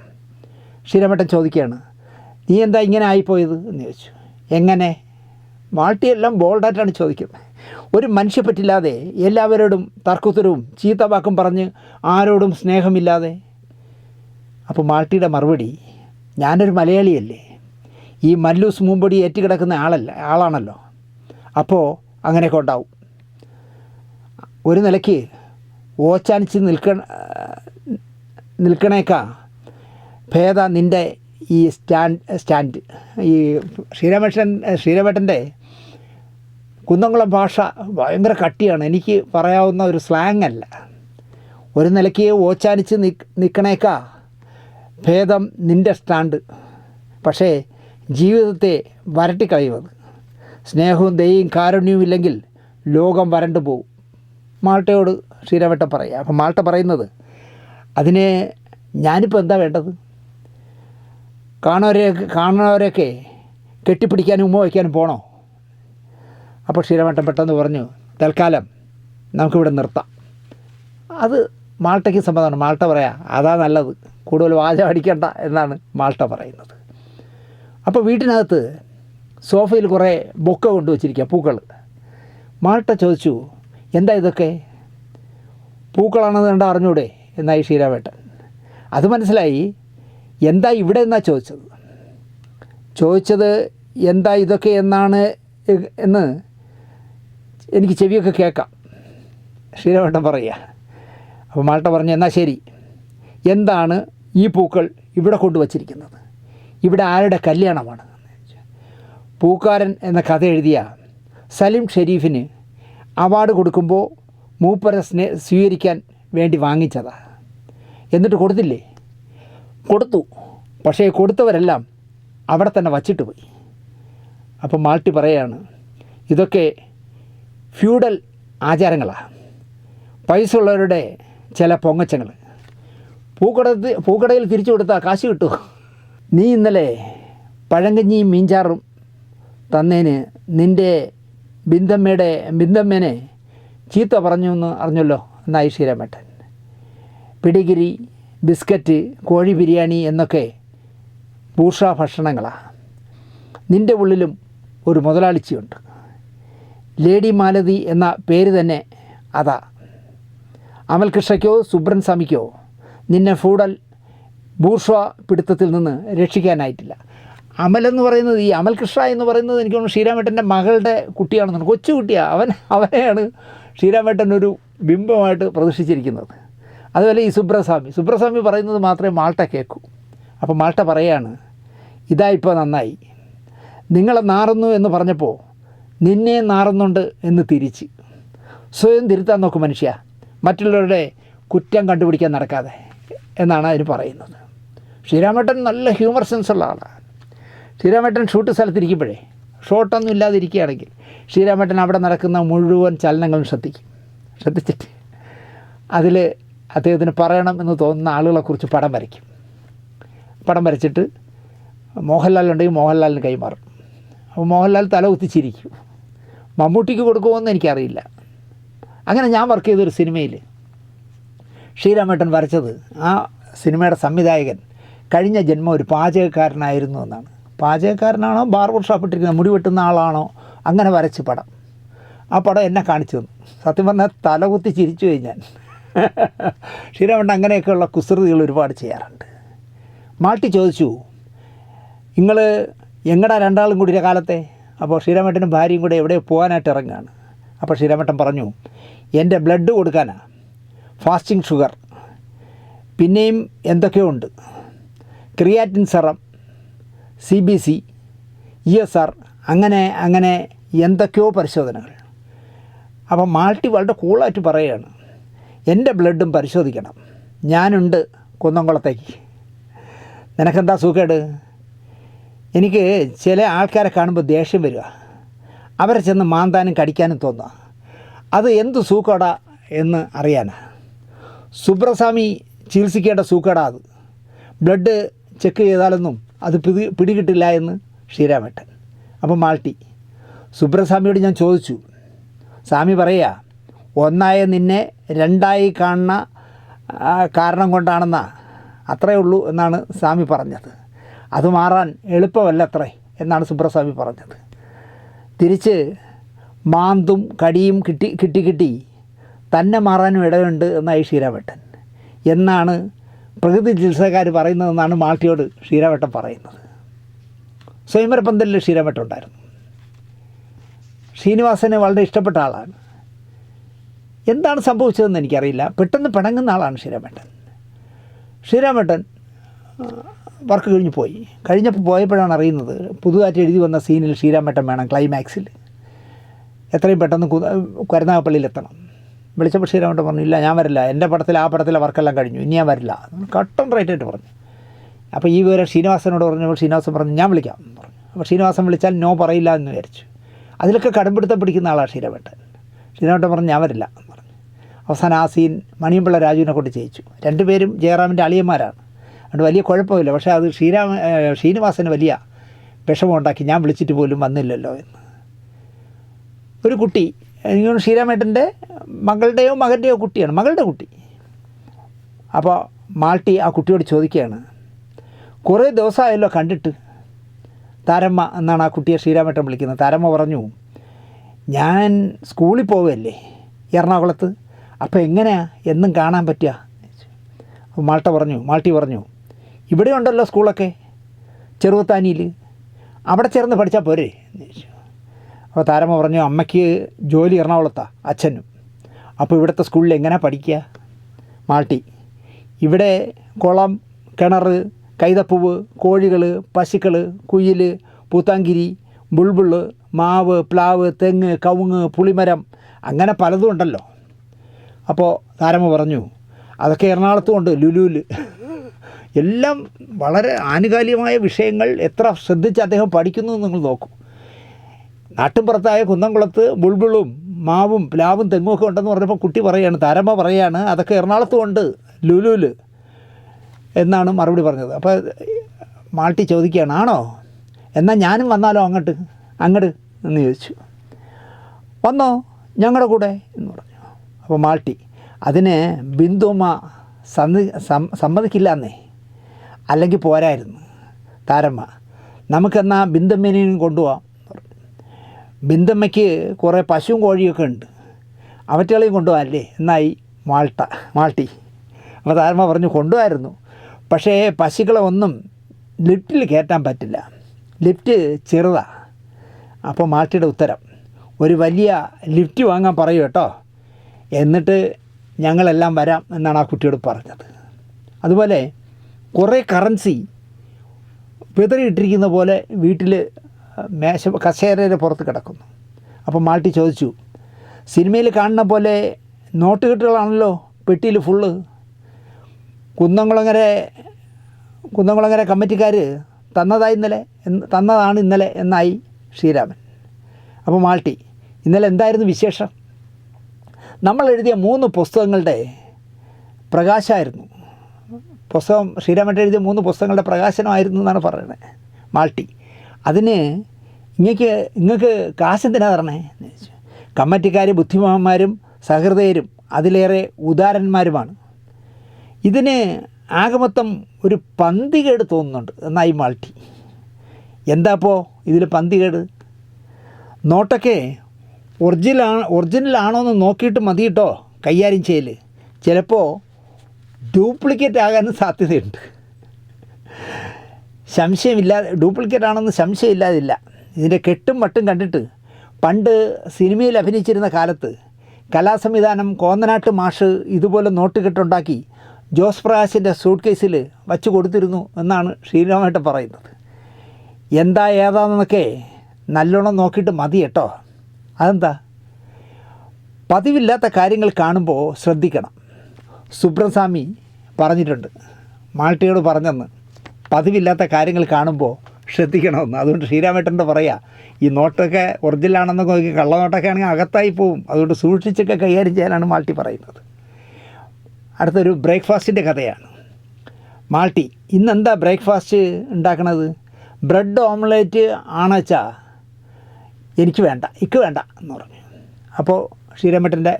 ശ്രീരാമേട്ടൻ ചോദിക്കുകയാണ്, നീ എന്താ ഇങ്ങനെ ആയിപ്പോയത് എന്ന് ചോദിച്ചു. എങ്ങനെ? മാൾട്ടിയെല്ലാം ബോൾഡായിട്ടാണ് ചോദിക്കുന്നത്. ഒരു മനുഷ്യപ്പറ്റില്ലാതെ, എല്ലാവരോടും തർക്കുത്തരവും ചീത്ത വാക്കും പറഞ്ഞ് ആരോടും സ്നേഹമില്ലാതെ. അപ്പോൾ മാൾട്ടിയുടെ മറുപടി, ഞാനൊരു മലയാളിയല്ലേ, ഈ മല്ലൂസ് മൂമ്പൊടി ഏറ്റുകിടക്കുന്ന ആളാണല്ലോ, അപ്പോൾ അങ്ങനെയൊക്കെ ഉണ്ടാവും. ഒരു നിലയ്ക്ക് ഓച്ചാനിച്ച് നിൽക്കണേക്കാ ഭേദ നിൻ്റെ ഈ സ്റ്റാൻഡ്. ഈ ശ്രീരാമേട്ടൻ്റെ കുന്നംകുളം ഭാഷ ഭയങ്കര കട്ടിയാണ്. എനിക്ക് പറയാവുന്ന ഒരു സ്ലാങ് അല്ല. ഒരു നിലയ്ക്ക് ഓച്ചാനിച്ച് നിൽക്കണേക്കാ ഭേദം നിൻ്റെ സ്റ്റാൻഡ്. പക്ഷേ ജീവിതത്തെ വരട്ടിക്കളയുന്നത്. സ്നേഹവും ദയയും കാരുണ്യവും ഇല്ലെങ്കിൽ ലോകം വരണ്ടു പോകും. മാൾട്ടയോട് ശ്രീരാമേട്ടൻ പറയുക. അപ്പം മാൾട്ട പറയുന്നത്, അതിന് ഞാനിപ്പോൾ എന്താ വേണ്ടത്? കാണുന്നവരെയൊക്കെ കെട്ടിപ്പിടിക്കാനും ഉമ്മ വയ്ക്കാനും പോണോ? അപ്പോൾ ശ്രീരാമേട്ടൻ പെട്ടെന്ന് പറഞ്ഞു, തൽക്കാലം നമുക്കിവിടെ നിർത്താം. അത് മാൾട്ടയ്ക്ക് സമ്മതമാണ്. മാൾട്ട പറയാം, അതാ നല്ലത്, കൂടുതൽ വാചകം അടിക്കണ്ട എന്നാണ് മാൾട്ട പറയുന്നത്. അപ്പോൾ വീട്ടിനകത്ത് സോഫയിൽ കുറേ ബൊക്ക കൊണ്ടുവച്ചിരിക്കുക, പൂക്കൾ. മാൾട്ട ചോദിച്ചു, എന്താ ഇതൊക്കെ? പൂക്കളാണെന്ന് കണ്ടാൽ അറിഞ്ഞൂടെ എന്നായി ശ്രീരാമേട്ടൻ. അത് മനസ്സിലായി. എന്താ ഇവിടെ എന്നാണ് ചോദിച്ചത് എന്താ ഇതൊക്കെ എന്നാണ് എന്ന് എനിക്ക് ചെവിയൊക്കെ കേൾക്കാം, ശ്രീരാമേട്ടൻ പറയുക. അപ്പോൾ മാൾട്ട പറഞ്ഞു, എന്നാൽ ശരി, എന്താണ് ഈ പൂക്കൾ ഇവിടെ കൊണ്ടുവച്ചിരിക്കുന്നത്? ഇവിടെ ആരുടെ കല്യാണമാണ്? പൂക്കാരൻ എന്ന കഥ എഴുതിയ സലിം ഷെരീഫിന് അവാർഡ് കൊടുക്കുമ്പോൾ മൂപ്പരെ സ്വീകരിക്കാൻ വേണ്ടി വാങ്ങിച്ചതാ. എന്നിട്ട് കൊടുത്തില്ലേ? കൊടുത്തു. പക്ഷേ കൊടുത്തവരെല്ലാം അവിടെ തന്നെ വച്ചിട്ട് പോയി. അപ്പം മാൾട്ടി പറയാണ്, ഇതൊക്കെ ഫ്യൂഡൽ ആചാരങ്ങളാണ്, പൈസ ഉള്ളവരുടെ ചില പൊങ്ങച്ചങ്ങൾ. പൂക്കടയിൽ തിരിച്ചു കൊടുത്താൽ കാശ് കിട്ടുമോ? നീ ഇന്നലെ പഴങ്കഞ്ഞിയും മീൻചാറും തന്നേന് നിൻ്റെ ബിന്ദമ്മേനെ ചീത്ത പറഞ്ഞു എന്ന് അറിഞ്ഞല്ലോ എന്നായി ശ്രീരാമേട്ടൻ. പിടികിരി, ബിസ്ക്കറ്റ്, കോഴി ബിരിയാണി എന്നൊക്കെ ബൂർഷാ ഭക്ഷണങ്ങളാണ്. നിൻ്റെ ഉള്ളിലും ഒരു മുതലാളിച്ചിയുണ്ട്. ലേഡി മാലതി എന്ന പേര് തന്നെ അതാ. അമൽകൃഷ്ണയ്ക്കോ സുബ്രൻ സ്വാമിക്കോ നിന്നെ ഫൂഡൽ ബൂർഷ്വാ പിടുത്തത്തിൽ നിന്ന് രക്ഷിക്കാനായിട്ടില്ല. അമലെന്ന് പറയുന്നത്, ഈ അമൽകൃഷ്ണ എന്ന് പറയുന്നത് എനിക്ക് തോന്നുന്നു ശ്രീരാമേട്ടൻ്റെ മകളുടെ കുട്ടിയാണെന്നാണ്. കൊച്ചു കുട്ടിയാണ്. അവനെയാണ് ശ്രീരാമേട്ടൻ ഒരു ബിംബമായിട്ട് പ്രദർശിച്ചിരിക്കുന്നത്. അതുപോലെ ഈ സുബ്രസ്വാമി പറയുന്നത് മാത്രമേ മാൾട്ട കേൾക്കൂ. അപ്പോൾ മാൾട്ട പറയാണ്, ഇതാ ഇപ്പോൾ നന്നായി, നിങ്ങളെ നാറുന്നു എന്ന് പറഞ്ഞപ്പോൾ നിന്നെ നാറുന്നുണ്ട് എന്ന് തിരിച്ച് സ്വയം തിരുത്താൻ നോക്കും മനുഷ്യ, മറ്റുള്ളവരുടെ കുറ്റം കണ്ടുപിടിക്കാൻ നടക്കാതെ എന്നാണ് അതിന് പറയുന്നത്. ശ്രീരാമേട്ടൻ നല്ല ഹ്യൂമർ സെൻസുള്ള ആളാണ്. ശ്രീരാമേട്ടൻ ഷൂട്ട് സ്ഥലത്തിരിക്കുമ്പോഴേ, ഷോട്ടൊന്നും ഇല്ലാതിരിക്കുകയാണെങ്കിൽ ശ്രീരാമേട്ടൻ അവിടെ നടക്കുന്ന മുഴുവൻ ചലനങ്ങളും ശ്രദ്ധിച്ചിട്ട് അതിൽ അദ്ദേഹത്തിന് പറയണം എന്ന് തോന്നുന്ന ആളുകളെക്കുറിച്ച് പടം വരയ്ക്കും. പടം വരച്ചിട്ട് മോഹൻലാലുണ്ടെങ്കിൽ മോഹൻലാലിന് കൈമാറും. അപ്പോൾ മോഹൻലാൽ തല കുത്തിച്ചിരിക്കും. മമ്മൂട്ടിക്ക് കൊടുക്കുമോയെന്ന് എനിക്കറിയില്ല. അങ്ങനെ ഞാൻ വർക്ക് ചെയ്തൊരു സിനിമയിൽ ശ്രീരാമേട്ടൻ വരച്ചത്, ആ സിനിമയുടെ സംവിധായകൻ കഴിഞ്ഞ ജന്മം ഒരു പാചകക്കാരനായിരുന്നു എന്നാണ്. പാചകക്കാരനാണോ ബാർബർ ഷോപ്പിട്ടിരിക്കുന്ന മുടി വെട്ടുന്ന ആളാണോ, അങ്ങനെ വരച്ച് പടം. ആ പടം എന്നെ കാണിച്ചു തന്നു. സത്യം പറഞ്ഞാൽ തലകുത്തി ചിരിച്ചു പോയി ഞാൻ. ശ്രീരാമേട്ടൻ അങ്ങനെയൊക്കെയുള്ള കുസൃതികൾ ഒരുപാട് ചെയ്യാറുണ്ട്. മാട്ടി ചോദിച്ചു, നിങ്ങൾ എങ്ങടാ രണ്ടാളും കൂടി കാലത്തെ? അപ്പോൾ ശ്രീരാമേട്ടനും ഭാര്യയും കൂടെ എവിടെ പോകാനായിട്ട് ഇറങ്ങുകയാണ്. അപ്പോൾ ശ്രീരാമേട്ടൻ പറഞ്ഞു, എൻ്റെ ബ്ലഡ് കൊടുക്കാനാണ്, ഫാസ്റ്റിംഗ് ഷുഗർ, പിന്നെയും എന്തൊക്കെയോ ഉണ്ട്, ക്രിയാറ്റിൻ സെറം, CBC, ESR, അങ്ങനെ എന്തൊക്കെയോ പരിശോധനകൾ. അപ്പോൾ മാൾട്ടി വളരെ കൂളായിട്ട് പറയുകയാണ്, എൻ്റെ ബ്ലഡും പരിശോധിക്കണം, ഞാനുണ്ട് കുന്നംകുളത്തേക്ക്. നിനക്കെന്താ സുഖേട്? എനിക്ക് ചില ആൾക്കാരെ കാണുമ്പോൾ ദേഷ്യം വരിക, അവരെ ചെന്ന് മാന്താനും കടിക്കാനും തോന്നുക. അത് എന്ത് സൂക്കേടാ എന്ന് അറിയാനാ. സുബ്രസ്വാമി ചികിത്സിക്കേണ്ട സൂക്കേടാ അത്. ബ്ലഡ് ചെക്ക് ചെയ്താലൊന്നും അത് പിടികിട്ടില്ല എന്ന് ശ്രീരാമേട്ടൻ. അപ്പോൾ മാൾട്ടി, സുബ്രസ്വാമിയോട് ഞാൻ ചോദിച്ചു, സ്വാമി പറയുക, ഒന്നായ നിന്നെ രണ്ടായി കാണുന്ന കാരണം കൊണ്ടാണെന്നാ, അത്രയേ ഉള്ളൂ എന്നാണ് സ്വാമി പറഞ്ഞത്. അത് മാറാൻ എളുപ്പമല്ല അത്രേ എന്നാണ് സുബ്രസ്വാമി പറഞ്ഞത്. തിരിച്ച് മാന്തും കടിയും കിട്ടി തന്നെ മാറാനും ഇടയുണ്ട് എന്നായി ശ്രീരാമേട്ടൻ എന്നാണ് പ്രകൃതി ചികിത്സക്കാർ പറയുന്നതെന്നാണ് മാൾട്ടിയോട് ശ്രീരാമേട്ടൻ പറയുന്നത്. സ്വയംവര പന്തലിൽ ശ്രീരാമേട്ടൻ ഉണ്ടായിരുന്നു. ശ്രീനിവാസനെ വളരെ ഇഷ്ടപ്പെട്ട ആളാണ്. എന്താണ് സംഭവിച്ചതെന്ന് എനിക്കറിയില്ല. പെട്ടെന്ന് പിണങ്ങുന്ന ആളാണ് ശ്രീരാമേട്ടൻ വർക്ക് കഴിഞ്ഞപ്പോൾ പോയപ്പോഴാണ് അറിയുന്നത്, പുതുതായിട്ട് എഴുതി വന്ന സീനിൽ ശ്രീരാമേട്ടൻ വേണം ക്ലൈമാക്സിൽ, എത്രയും പെട്ടെന്ന് കരുനാഗപ്പള്ളിയിലെത്തണം. വിളിച്ചപ്പോൾ ശ്രീരാമേട്ടൻ പറഞ്ഞു, ഇല്ല ഞാൻ വരില്ല, എൻ്റെ പടത്തിൽ ആ പടത്തിലെ വർക്കെല്ലാം കഴിഞ്ഞു, ഇനി ഞാൻ വരില്ല, കട്ടൺ റൈറ്റായിട്ട് പറഞ്ഞു. അപ്പോൾ ഈ വിവരം ശ്രീനിവാസനോട് പറഞ്ഞപ്പോൾ ശ്രീനിവാസൻ പറഞ്ഞു, ഞാൻ വിളിക്കാം പറഞ്ഞു. അപ്പോൾ ശ്രീനിവാസൻ വിളിച്ചാൽ നോ പറയില്ല എന്ന് വിചാരിച്ചു. അതിലൊക്കെ കടുംപിടുത്തം പിടിക്കുന്ന ആളാണ് ശ്രീരാമേട്ടൻ പറഞ്ഞു, ഞാൻ വരില്ല എന്ന് പറഞ്ഞു. അവസാനം ആ സീൻ മണിയമ്പിള്ള രാജുവിനെ കൊണ്ട് ചെയ്യിച്ചു. രണ്ടുപേരും ജയറാമിൻ്റെ അളിയന്മാരാണ്, അതുകൊണ്ട് വലിയ കുഴപ്പമില്ല. പക്ഷേ അത് ശ്രീനിവാസന് വലിയ വിഷമമുണ്ടാക്കി, ഞാൻ വിളിച്ചിട്ട് പോലും വന്നില്ലല്ലോ എന്ന്. ഒരു കുട്ടി, എനിക്ക് ശ്രീരാമേട്ടൻ്റെ മകളുടെയോ മകൻ്റെയോ കുട്ടിയാണ്, മകളുടെ കുട്ടി. അപ്പോൾ മാൾട്ടി ആ കുട്ടിയോട് ചോദിക്കുകയാണ്, കുറേ ദിവസമായല്ലോ കണ്ടിട്ട്, താരമ്മ എന്നാണ് ആ കുട്ടിയെ ശ്രീരാമേട്ടൻ വിളിക്കുന്നത്. താരമ്മ പറഞ്ഞു, ഞാൻ സ്കൂളിൽ പോവുകയല്ലേ എറണാകുളത്ത്, അപ്പോൾ എങ്ങനെയാണ് എന്നും കാണാൻ പറ്റുക? അപ്പോൾ മാൾട്ടി പറഞ്ഞു, ഇവിടെ ഉണ്ടല്ലോ സ്കൂളൊക്കെ ചെറുവത്താനിയിൽ, അവിടെ ചേർന്ന് പഠിച്ചാൽ പോരെ എന്ന് ചോദിച്ചു. അപ്പോൾ താരമ്മ പറഞ്ഞു, അമ്മയ്ക്ക് ജോലി എറണാകുളത്താണ്, അച്ഛനും. അപ്പോൾ ഇവിടുത്തെ സ്കൂളിൽ എങ്ങനെ പഠിക്കുക? മാൾട്ടി, ഇവിടെ കുളം, കിണർ, കൈതപ്പൂവ്, കോഴികൾ, പശുക്കൾ, കുയിൽ, പൂത്താങ്കിരി, ബുൾബുള്, മാവ്, പ്ലാവ്, തെങ്ങ്, കവുങ്ങ്, പുളിമരം, അങ്ങനെ പലതും ഉണ്ടല്ലോ. അപ്പോൾ താരമ്മ പറഞ്ഞു, അതൊക്കെ എറണാകുളത്തും ഉണ്ട്, ലുലുവിൽ. എല്ലാം വളരെ ആനുകാലികമായ വിഷയങ്ങൾ എത്ര ശ്രദ്ധിച്ച് അദ്ദേഹം പഠിക്കുന്നു നിങ്ങൾ നോക്കൂ. നാട്ടിൻപുറത്തായ കുന്നംകുളത്ത് ബുൾബുളും മാവും പ്ലാവും തെങ്ങും ഒക്കെ ഉണ്ടെന്ന് പറഞ്ഞപ്പോൾ കുട്ടി പറയുകയാണ്, താരമ്മ പറയുകയാണ്, അതൊക്കെ എറണാകുളത്തും ഉണ്ട്, ലുലുവിൽ എന്നാണ് മറുപടി പറഞ്ഞത്. അപ്പോൾ മാൾട്ടി ചോദിക്കുകയാണ്, ആണോ, എന്നാൽ ഞാനും വന്നാലോ അങ്ങോട്ട് എന്ന് ചോദിച്ചു. വന്നോ ഞങ്ങളുടെ കൂടെ എന്ന് പറഞ്ഞു. അപ്പോൾ മാൾട്ടി, അതിന് ബിന്ദുമ്മ സമ്മതിക്കില്ല എന്നേ, അല്ലെങ്കിൽ പോരായിരുന്നു. താരമ്മ, നമുക്കെന്നാൽ ബിന്ദമ്മേനെയും കൊണ്ടുപോകാം. ബിന്ദമ്മയ്ക്ക് കുറേ പശുവും കോഴിയൊക്കെ ഉണ്ട്, അവറ്റകളെയും കൊണ്ടുപോകാനല്ലേ എന്നായി മാൾട്ടി. അപ്പോൾ താരമ്മ പറഞ്ഞു, കൊണ്ടുപോകായിരുന്നു, പക്ഷേ പശുക്കളെ ഒന്നും ലിഫ്റ്റിൽ കയറ്റാൻ പറ്റില്ല, ലിഫ്റ്റ് ചെറുതാണ്. അപ്പോൾ മാൾട്ടിയുടെ ഉത്തരം, ഒരു വലിയ ലിഫ്റ്റ് വാങ്ങാൻ പറയൂ കേട്ടോ, എന്നിട്ട് ഞങ്ങളെല്ലാം വരാം എന്നാണ് ആ കുട്ടിയോട് പറഞ്ഞത്. അതുപോലെ കുറേ കറൻസി വിതറിയിട്ടിരിക്കുന്ന പോലെ വീട്ടിൽ കസേരയുടെ പുറത്ത് കിടക്കുന്നു. അപ്പോൾ മാൾട്ടി ചോദിച്ചു, സിനിമയിൽ കാണുന്ന പോലെ നോട്ട് കെട്ടുകളാണല്ലോ പെട്ടിയിൽ ഫുള്ള്, കുന്നംകുളങ്ങര കമ്മിറ്റിക്കാർ തന്നതാണ് ഇന്നലെ എന്നായി ശ്രീരാമൻ. അപ്പോൾ മാൾട്ടി, ഇന്നലെ എന്തായിരുന്നു വിശേഷം? നമ്മൾ എഴുതിയ 3 പുസ്തകങ്ങളുടെ പ്രകാശമായിരുന്നു. ശ്രീരാമേട്ടൻ എഴുതിയ 3 പുസ്തകങ്ങളുടെ പ്രകാശനമായിരുന്നു എന്നാണ് പറയുന്നത് മാൾട്ടി. അതിന് ഇങ്ങക്ക് കാശെന്തിനാ തരണേ എന്ന് ചോദിച്ചു. കമ്മിറ്റിക്കാർ ബുദ്ധിമാന്മാരും സഹൃദയരും അതിലേറെ ഉദാരന്മാരുമാണ്. ഇതിന് ആകമൊത്തം ഒരു പന്തികേട് തോന്നുന്നുണ്ട് എന്നായി മാൾട്ടി. എന്താപ്പോൾ ഇതിൽ പന്തികേട്? നോട്ടൊക്കെ ഒറിജിനലാണോ എന്ന് നോക്കിയിട്ട് മതി കേട്ടോ കൈകാര്യം ചെയ്യൽ. ചിലപ്പോൾ ഡ്യൂപ്ലിക്കേറ്റ് ആകാനും സാധ്യതയുണ്ട്. ഡ്യൂപ്ലിക്കേറ്റ് ആണെന്ന് സംശയമില്ലാതില്ല. ഇതിൻ്റെ കെട്ടും മട്ടും കണ്ടിട്ട് പണ്ട് സിനിമയിൽ അഭിനയിച്ചിരുന്ന കാലത്ത് കലാസംവിധാനം കോന്നനാട്ട് മാഷ് ഇതുപോലെ നോട്ടുകെട്ടുണ്ടാക്കി ജോസ് പ്രകാശിൻ്റെ സൂട്ട് കേസിൽ വച്ച് കൊടുത്തിരുന്നു എന്നാണ് ശ്രീരാമേട്ടൻ പറയുന്നത്. എന്താ ഏതാണെന്നൊക്കെ നല്ലോണം നോക്കിയിട്ട് മതി കേട്ടോ. അതെന്താ? പതിവില്ലാത്ത കാര്യങ്ങൾ കാണുമ്പോൾ ശ്രദ്ധിക്കണം. സുബ്രസ്വാമി പറഞ്ഞിട്ടുണ്ട്, മാൾട്ടിയോട് പറഞ്ഞെന്ന്, പതിവില്ലാത്ത കാര്യങ്ങൾ കാണുമ്പോൾ ശ്രദ്ധിക്കണമെന്ന്. അതുകൊണ്ട് ശ്രീരാമേട്ടൻ്റെ പറയുക, ഈ നോട്ടൊക്കെ ഒറിജിനലാണെന്നൊക്കെ നോക്കി കള്ളനോട്ടൊക്കെ ആണെങ്കിൽ അകത്തായി പോവും, അതുകൊണ്ട് സൂക്ഷിച്ചൊക്കെ കൈകാര്യം ചെയ്യാനാണ് മാൾട്ടി പറയുന്നത്. അടുത്തൊരു ബ്രേക്ക്ഫാസ്റ്റിൻ്റെ കഥയാണ്. മാൾട്ടി, ഇന്നെന്താ ബ്രേക്ക്ഫാസ്റ്റ് ഉണ്ടാക്കണത്? ബ്രെഡ് ഓംലേറ്റ് ആണെച്ചാ എനിക്ക് വേണ്ട, ഇക്ക് വേണ്ട എന്ന് പറഞ്ഞു. അപ്പോൾ ശ്രീരാമേട്ടൻ്റെ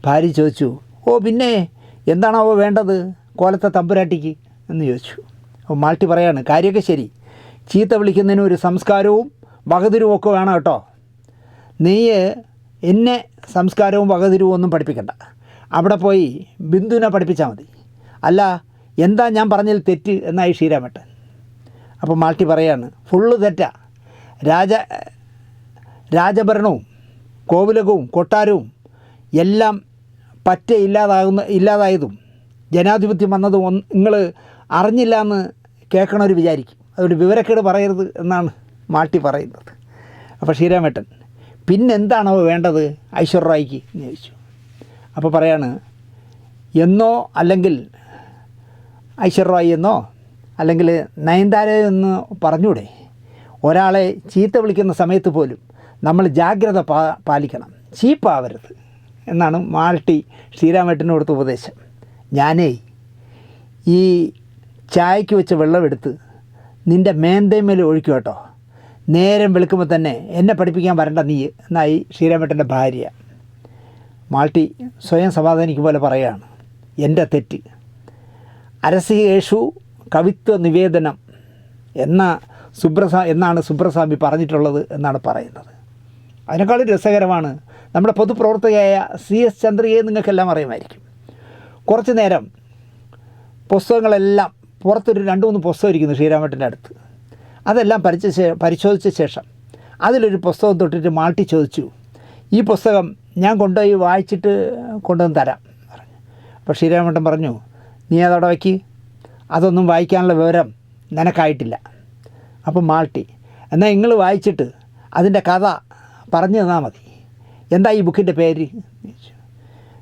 ഭാര്യ ചോദിച്ചു, ഓ പിന്നെ എന്താണോ വേണ്ടത് കോലത്തെ തമ്പുരാട്ടിക്ക് എന്ന് ചോദിച്ചു. അപ്പോൾ മാൾട്ടി പറയാണ്, കാര്യമൊക്കെ ശരി, ചീത്ത വിളിക്കുന്നതിന് ഒരു സംസ്കാരവും വകതിരുവും ഒക്കെ വേണം കേട്ടോ. നീ എന്നെ സംസ്കാരവും വകതിരുവും ഒന്നും പഠിപ്പിക്കണ്ട, അവിടെ പോയി ബിന്ദുവിനെ പഠിപ്പിച്ചാൽ മതി. അല്ല, എന്താ ഞാൻ പറഞ്ഞതിൽ തെറ്റ് എന്നായി ശ്രീരാമേട്ടൻ. അപ്പോൾ മാൾട്ടി പറയാണ്, ഫുള്ള് തെറ്റാ. രാജഭരണവും കോവിലകവും കൊട്ടാരവും എല്ലാം പറ്റെ ഇല്ലാതായതും ജനാധിപത്യം വന്നതും നിങ്ങൾ അറിഞ്ഞില്ല എന്ന് കേൾക്കണവർ വിചാരിക്കും. അതുകൊണ്ട് വിവരക്കേട് പറയരുത് എന്നാണ് മാൾട്ടി പറയുന്നത്. അപ്പോൾ ശ്രീരാമേട്ടൻ, പിന്നെന്താണോ വേണ്ടത് ഐശ്വര്യ റായിക്ക് എന്ന് ചോദിച്ചു. അപ്പോൾ പറയാണ്, എന്നോ അല്ലെങ്കിൽ ഐശ്വര്യ റായി എന്നോ അല്ലെങ്കിൽ നയൻതാര എന്ന് പറഞ്ഞൂടെ? ഒരാളെ ചീത്ത വിളിക്കുന്ന സമയത്ത് പോലും നമ്മൾ ജാഗ്രത പാലിക്കണം, ചീപ്പാവരുത് എന്നാണ് മാൾട്ടി ശ്രീരാമേട്ടന് കൊടുത്ത ഉപദേശം. ഞാനേ ഈ ചായക്ക് വെച്ച വെള്ളമെടുത്ത് നിൻ്റെ മേന്തേമേൽ ഒഴിക്കും കേട്ടോ, നേരം വെളുക്കുമ്പോൾ തന്നെ എന്നെ പഠിപ്പിക്കാൻ വരണ്ട നീ എന്നായി ശ്രീരാമേട്ടൻ്റെ ഭാര്യ. മാൾട്ടി സ്വയം സമാധാനിക്കും പോലെ പറയുകയാണ്, എൻ്റെ തെറ്റ്. അരസികേഷു കവിത്വ നിവേദനം എന്നാണ് സുബ്രസ്വാമി പറഞ്ഞിട്ടുള്ളത് എന്നാണ് പറയുന്നത്. അതിനേക്കാളും രസകരമാണ് നമ്മുടെ പൊതുപ്രവർത്തകയായ CS ചന്ദ്രികയെ നിങ്ങൾക്കെല്ലാം അറിയുമായിരിക്കും. കുറച്ച് നേരം പുസ്തകങ്ങളെല്ലാം പുറത്തൊരു 2-3 പുസ്തകം ഇരിക്കുന്നു ശ്രീരാമേട്ടൻ്റെ അടുത്ത്. അതെല്ലാം പരിശോധിച്ച ശേഷം അതിലൊരു പുസ്തകം തൊട്ടിട്ട് മാൾട്ടി ചോദിച്ചു, ഈ പുസ്തകം ഞാൻ കൊണ്ടുപോയി വായിച്ചിട്ട് കൊണ്ടുവന്ന് തരാം പറഞ്ഞു. അപ്പോൾ ശ്രീരാമേട്ടൻ പറഞ്ഞു, നീ അതവിടെ വയ്ക്ക്, അതൊന്നും വായിക്കാനുള്ള വിവരം നിനക്കായിട്ടില്ല. അപ്പം മാൾട്ടി, എന്നാൽ നിങ്ങൾ വായിച്ചിട്ട് അതിൻ്റെ കഥ പറഞ്ഞു തന്നാൽ മതി. എന്താ ഈ ബുക്കിൻ്റെ പേര്?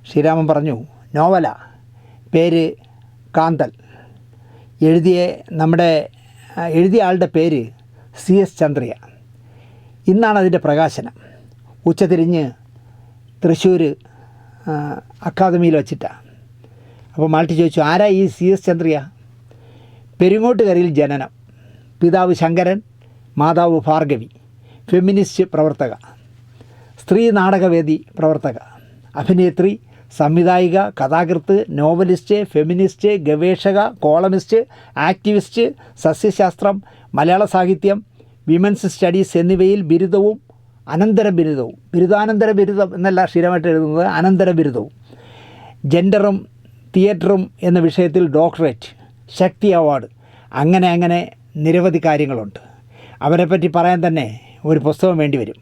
ശ്രീരാമൻ പറഞ്ഞു, നോവല, പേര് കാന്തൽ, എഴുതിയ ആളുടെ പേര് CS ചന്ദ്രിക. ഇന്നാണ് അതിൻ്റെ പ്രകാശനം. ഉച്ചതിരിഞ്ഞ് തൃശ്ശൂർ അക്കാദമിയിൽ വച്ചിട്ടാണ്. അപ്പോൾ മാൾട്ടി ചോദിച്ചു, ആരാ ഈ CS ചന്ദ്രിക? പെരിങ്ങോട്ടുകരയിൽ ജനനം, പിതാവ് ശങ്കരൻ, മാതാവ് ഭാർഗവി, ഫെമിനിസ്റ്റ് പ്രവർത്തക, സ്ത്രീ നാടകവേദി പ്രവർത്തക, അഭിനേത്രി, സംവിധായിക, കഥാകൃത്ത്, നോവലിസ്റ്റ്, ഫെമിനിസ്റ്റ്, ഗവേഷക, കോളമിസ്റ്റ്, ആക്ടിവിസ്റ്റ്, സസ്യശാസ്ത്രം, മലയാള സാഹിത്യം, വിമൻസ് സ്റ്റഡീസ് എന്നിവയിൽ ബിരുദവും ബിരുദാനന്തര ബിരുദം എന്നല്ല ശ്രീരാമേട്ടൻ എഴുതുന്നത്, അനന്തര ബിരുദവും, ജെൻഡറും തിയേറ്ററും എന്ന വിഷയത്തിൽ ഡോക്ടറേറ്റ്, ശക്തി അവാർഡ്, അങ്ങനെ നിരവധി കാര്യങ്ങളുണ്ട്. അവരെപ്പറ്റി പറയാൻ തന്നെ ഒരു പുസ്തകം വേണ്ടി വരും.